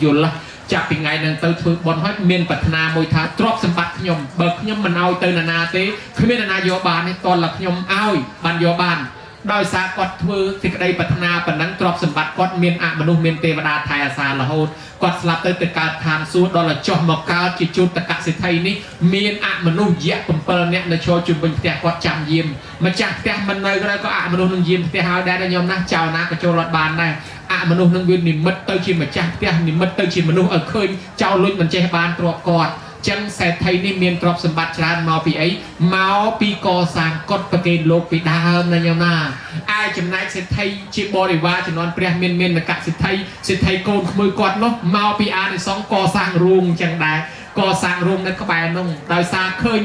យល់ចាប់ពីថ្ងៃហ្នឹងទៅធ្វើបុណ្យហើយមានប្រាថ្នាមួយថាទ្របសម្បត្តិខ្ញុំបើខ្ញុំមិនឲ្យទៅនរណាទេគ្មាននរណាយកបានទេតលខ្ញុំឲ្យបានយកបានដោយសារគាត់ធ្វើសេចក្តីប្រាថ្នាប៉ុណ្ណឹងទ្រព្យសម្បត្តិគាត់មានអមនុស្សមានទេវតាថែអាសារហូតគាត់ស្លាប់ទៅកើតឋានសួគ៌ដល់ចុះមកកើតជាជូតកសិទ្ធិនេះមានអមនុស្សយៈ7នាក់នៅឈរជុំវិញផ្ទះគាត់ចាំយាមម្ចាស់ផ្ទះមិននៅក៏អមនុស្សនឹងយាមផ្ទះហើយដែរខ្ញុំណាចៅណាក៏ចូលរត់បានដែរអមនុស្សនឹងវានិមិត្តទៅជាម្ចាស់ផ្ទះនិមិត្តទៅជាមនុស្សឲ្យឃើញចៅលុចមិនចេះបានទ្រព្យគាត់ ចឹងសេដ្ឋីនេះមានទ្រព្យសម្បត្តិច្រើនមកពីអីមកពីកសាងកុដិប្រគេនលោកពីដើមណាញោមណាឯចំណែកសេដ្ឋីជាបរិវារជំនាន់ព្រះមានកសិទ្ធិសេដ្ឋីកូនក្មួយគាត់នោះមកពីអានិសង្សកសាងរូងចឹងដែរកសាងរូងនៅក្បែរនោះដោយសារឃើញ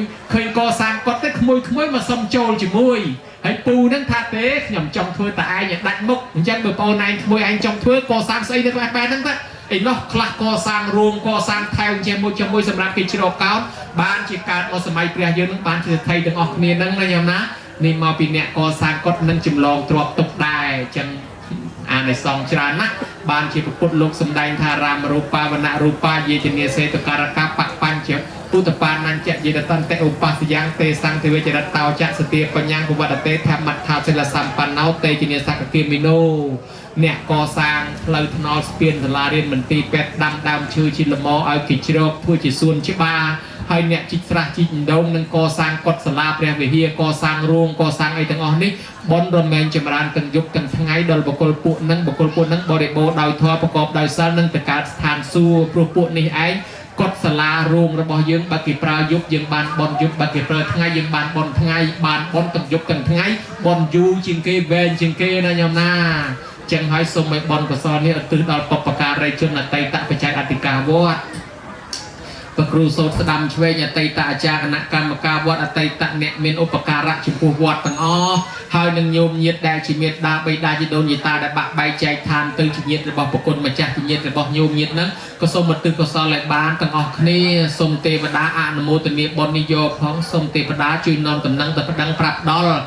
កសាងកុដិទៅក្មួយមកសុំចូលជាមួយហើយពូនឹងថាទេខ្ញុំចង់ធ្វើតែឯងឲ្យដាច់មុខអញ្ចឹងបើបងឯងក្មួយឯងចង់ធ្វើកសាងស្អីទៅបែបហ្នឹងទៅឯនោះខ្លះកសាងរូងកសាងថែវជាមួយសម្រាប់គេជ្រកកោនបានជាកើតមកសម័យព្រះយើងនឹងបានជាថៃទាំងអស់គ្នាហ្នឹងណាញោមណានេះមកពីអ្នកកសាងកុដិនឹងចម្លងទ្រព្យទុកដែរអញ្ចឹងអានិសង្សច្រើនណាស់បានជាពុទ្ធលោកសម្ដែងថារាមរូបាវណៈរូបាយេជនេសេតការកបបញ្ញពុទ្ធបាននញ្ញយេតតន្តេឧបស្សយ៉ាងទេសង្ឃទេវចរិតតោចសតិបញ្ញាពវត្តតេធម្មថាសិលសម្បណ្ណោតេជនេសកគិមីណូអ្នកកសាងផ្លូវថ្នល់ស្ពានសាលារៀនមន្ទីរពេទ្យដាំដើមឈើជាលមឲ្យគេជ្រកធ្វើជាសួនច្បារហើយអ្នកជីកស្រះជីកដងនឹងកសាងកុដិសាលាព្រះវិហារកសាងរូងកសាងអីទាំងអស់នេះបនរមែងចម្រើនទាំងយប់ទាំងថ្ងៃដល់បុគ្គលពួកនឹងបរិបូរដោយធម៌ប្រកបដោយសិលនឹងទៅកើតស្ថានសួគ៌ព្រោះពួកនេះឯងកុដិសាលារូងរបស់យើងបើគេប្រើយប់យើងបានបនយប់បើគេប្រើថ្ងៃយើងបានបនថ្ងៃបានបនទាំងយប់ទាំងថ្ងៃបនយូរជាងគេវែងជាងគេណាញោមណាចឹងហើយសូមឲ្យបនកសលនេះឧទ្ទិសដល់បុព្វការីជនអតីតបច្ច័យអធិការវត្តព្រះគ្រូសូត្រស្ដាំឆ្វេងអតីតអាចារ្យគណៈកម្មការវត្តអតីតអ្នកមានឧបការៈចំពោះវត្តទាំងអស់ហើយនឹងញោមញាតិដែលជាមេត្តាបិតាជីដូនជីតាដែលបាក់បែកចែកឋានទៅជាញាតិរបស់ប្រគុណម្ចាស់ជាញាតិរបស់ញោមញាតិហ្នឹងក៏សូមឧទ្ទិសកុសលឲ្យបានទាំងអស់គ្នាសូមទេវតាអនុមោទនាបុណ្យនេះយកផងសូមទេវតាជួយនាំដំណឹងទៅប្តឹងប្រាប់ដល់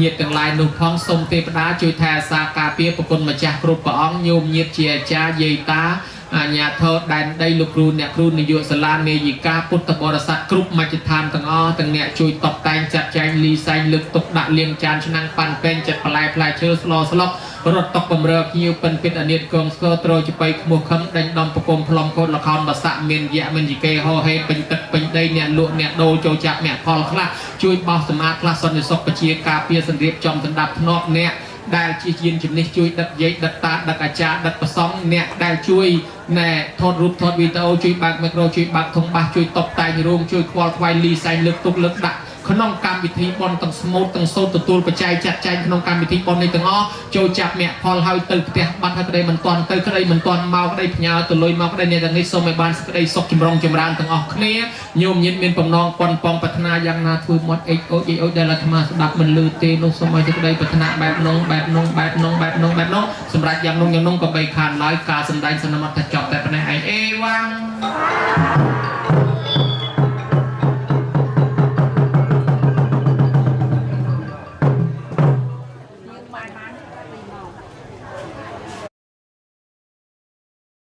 ញាតិទាំងឡាយនោះផងសូមទេវតាជួយថែអាសាការពារប្រគុណម្ចាស់គ្រប់ព្រះអង្គញោមញាតិជាអាចារ្យយាយតាអាញាធរដែនដីលោកគ្រូអ្នកគ្រូនាយកសាលានាយិកាពុទ្ធបរិស័ទគ្រប់មជ្ឈដ្ឋានទាំងអស់ទាំងអ្នកជួយតបតែងចាត់ចែងលីសែងលើកទុកដាក់លាងចានឆ្នាំងប៉ាន់ពេញចិត្តបន្លែផ្លែឈើស្លស្លុករត់តុកបំរើភ្ញៀវពិនពិតអនិតកងស្គរត្រចបៃខ្មោះខំដេញដំប្រគំផ្លុំកូនលខោនបស័កមានយៈមិនយីកេហោហេពេញទឹកពេញដីអ្នកលក់អ្នកដូរចូលចាប់អ្នកផលខ្លះជួយបោះសមាខ្លះសន្តិសុខប្រជាការពារសន្តិភាពចំដណ្ដាប់ធ្នាប់អ្នកដែលជាយានជំនិះជួយដឹកយាយដឹកតាដឹកអាចារ្យដឹកប្រសង់អ្នកដែលជួយណែថតរូបថតវីដេអូជួយបើកមីក្រូជួយបើកធុងបាសជួយតបតែងរោងជួយខ្វល់ខ្វាយលីសែងលើកទុកលើកដាក់ក្នុងកម្មវិធីបន់ទាំងស្មូតទាំងសូត្រទទួលបច្ច័យចាត់ចែងក្នុងកម្មវិធីបន់នេះទាំងអស់ចូលចាប់អ្នកផលហើយទៅផ្ទះបាត់ហើយក្តីមិនទាន់ទៅក្តីមិនទាន់មកក្តីផ្ញើទៅលុយមកក្តីអ្នកទាំងនេះសូមឲ្យបានសេចក្តីសុខចម្រុងចម្រើនទាំងអស់គ្នាញោមញាតិមានបំណងប៉ុនប៉ងប្រាថ្នាយ៉ាងណាធ្វើមាត់អេចអូចដែលអាត្មាស្ដាប់មិនលឺទេនោះសូមឲ្យសេចក្តីប្រាថ្នាបែបនោះសម្រាប់យ៉ាងនោះក៏បីខានឡើយការសម្ដែងសន្មតថាចប់តែប៉ុណ្ណេះឯងអេវ៉ាំង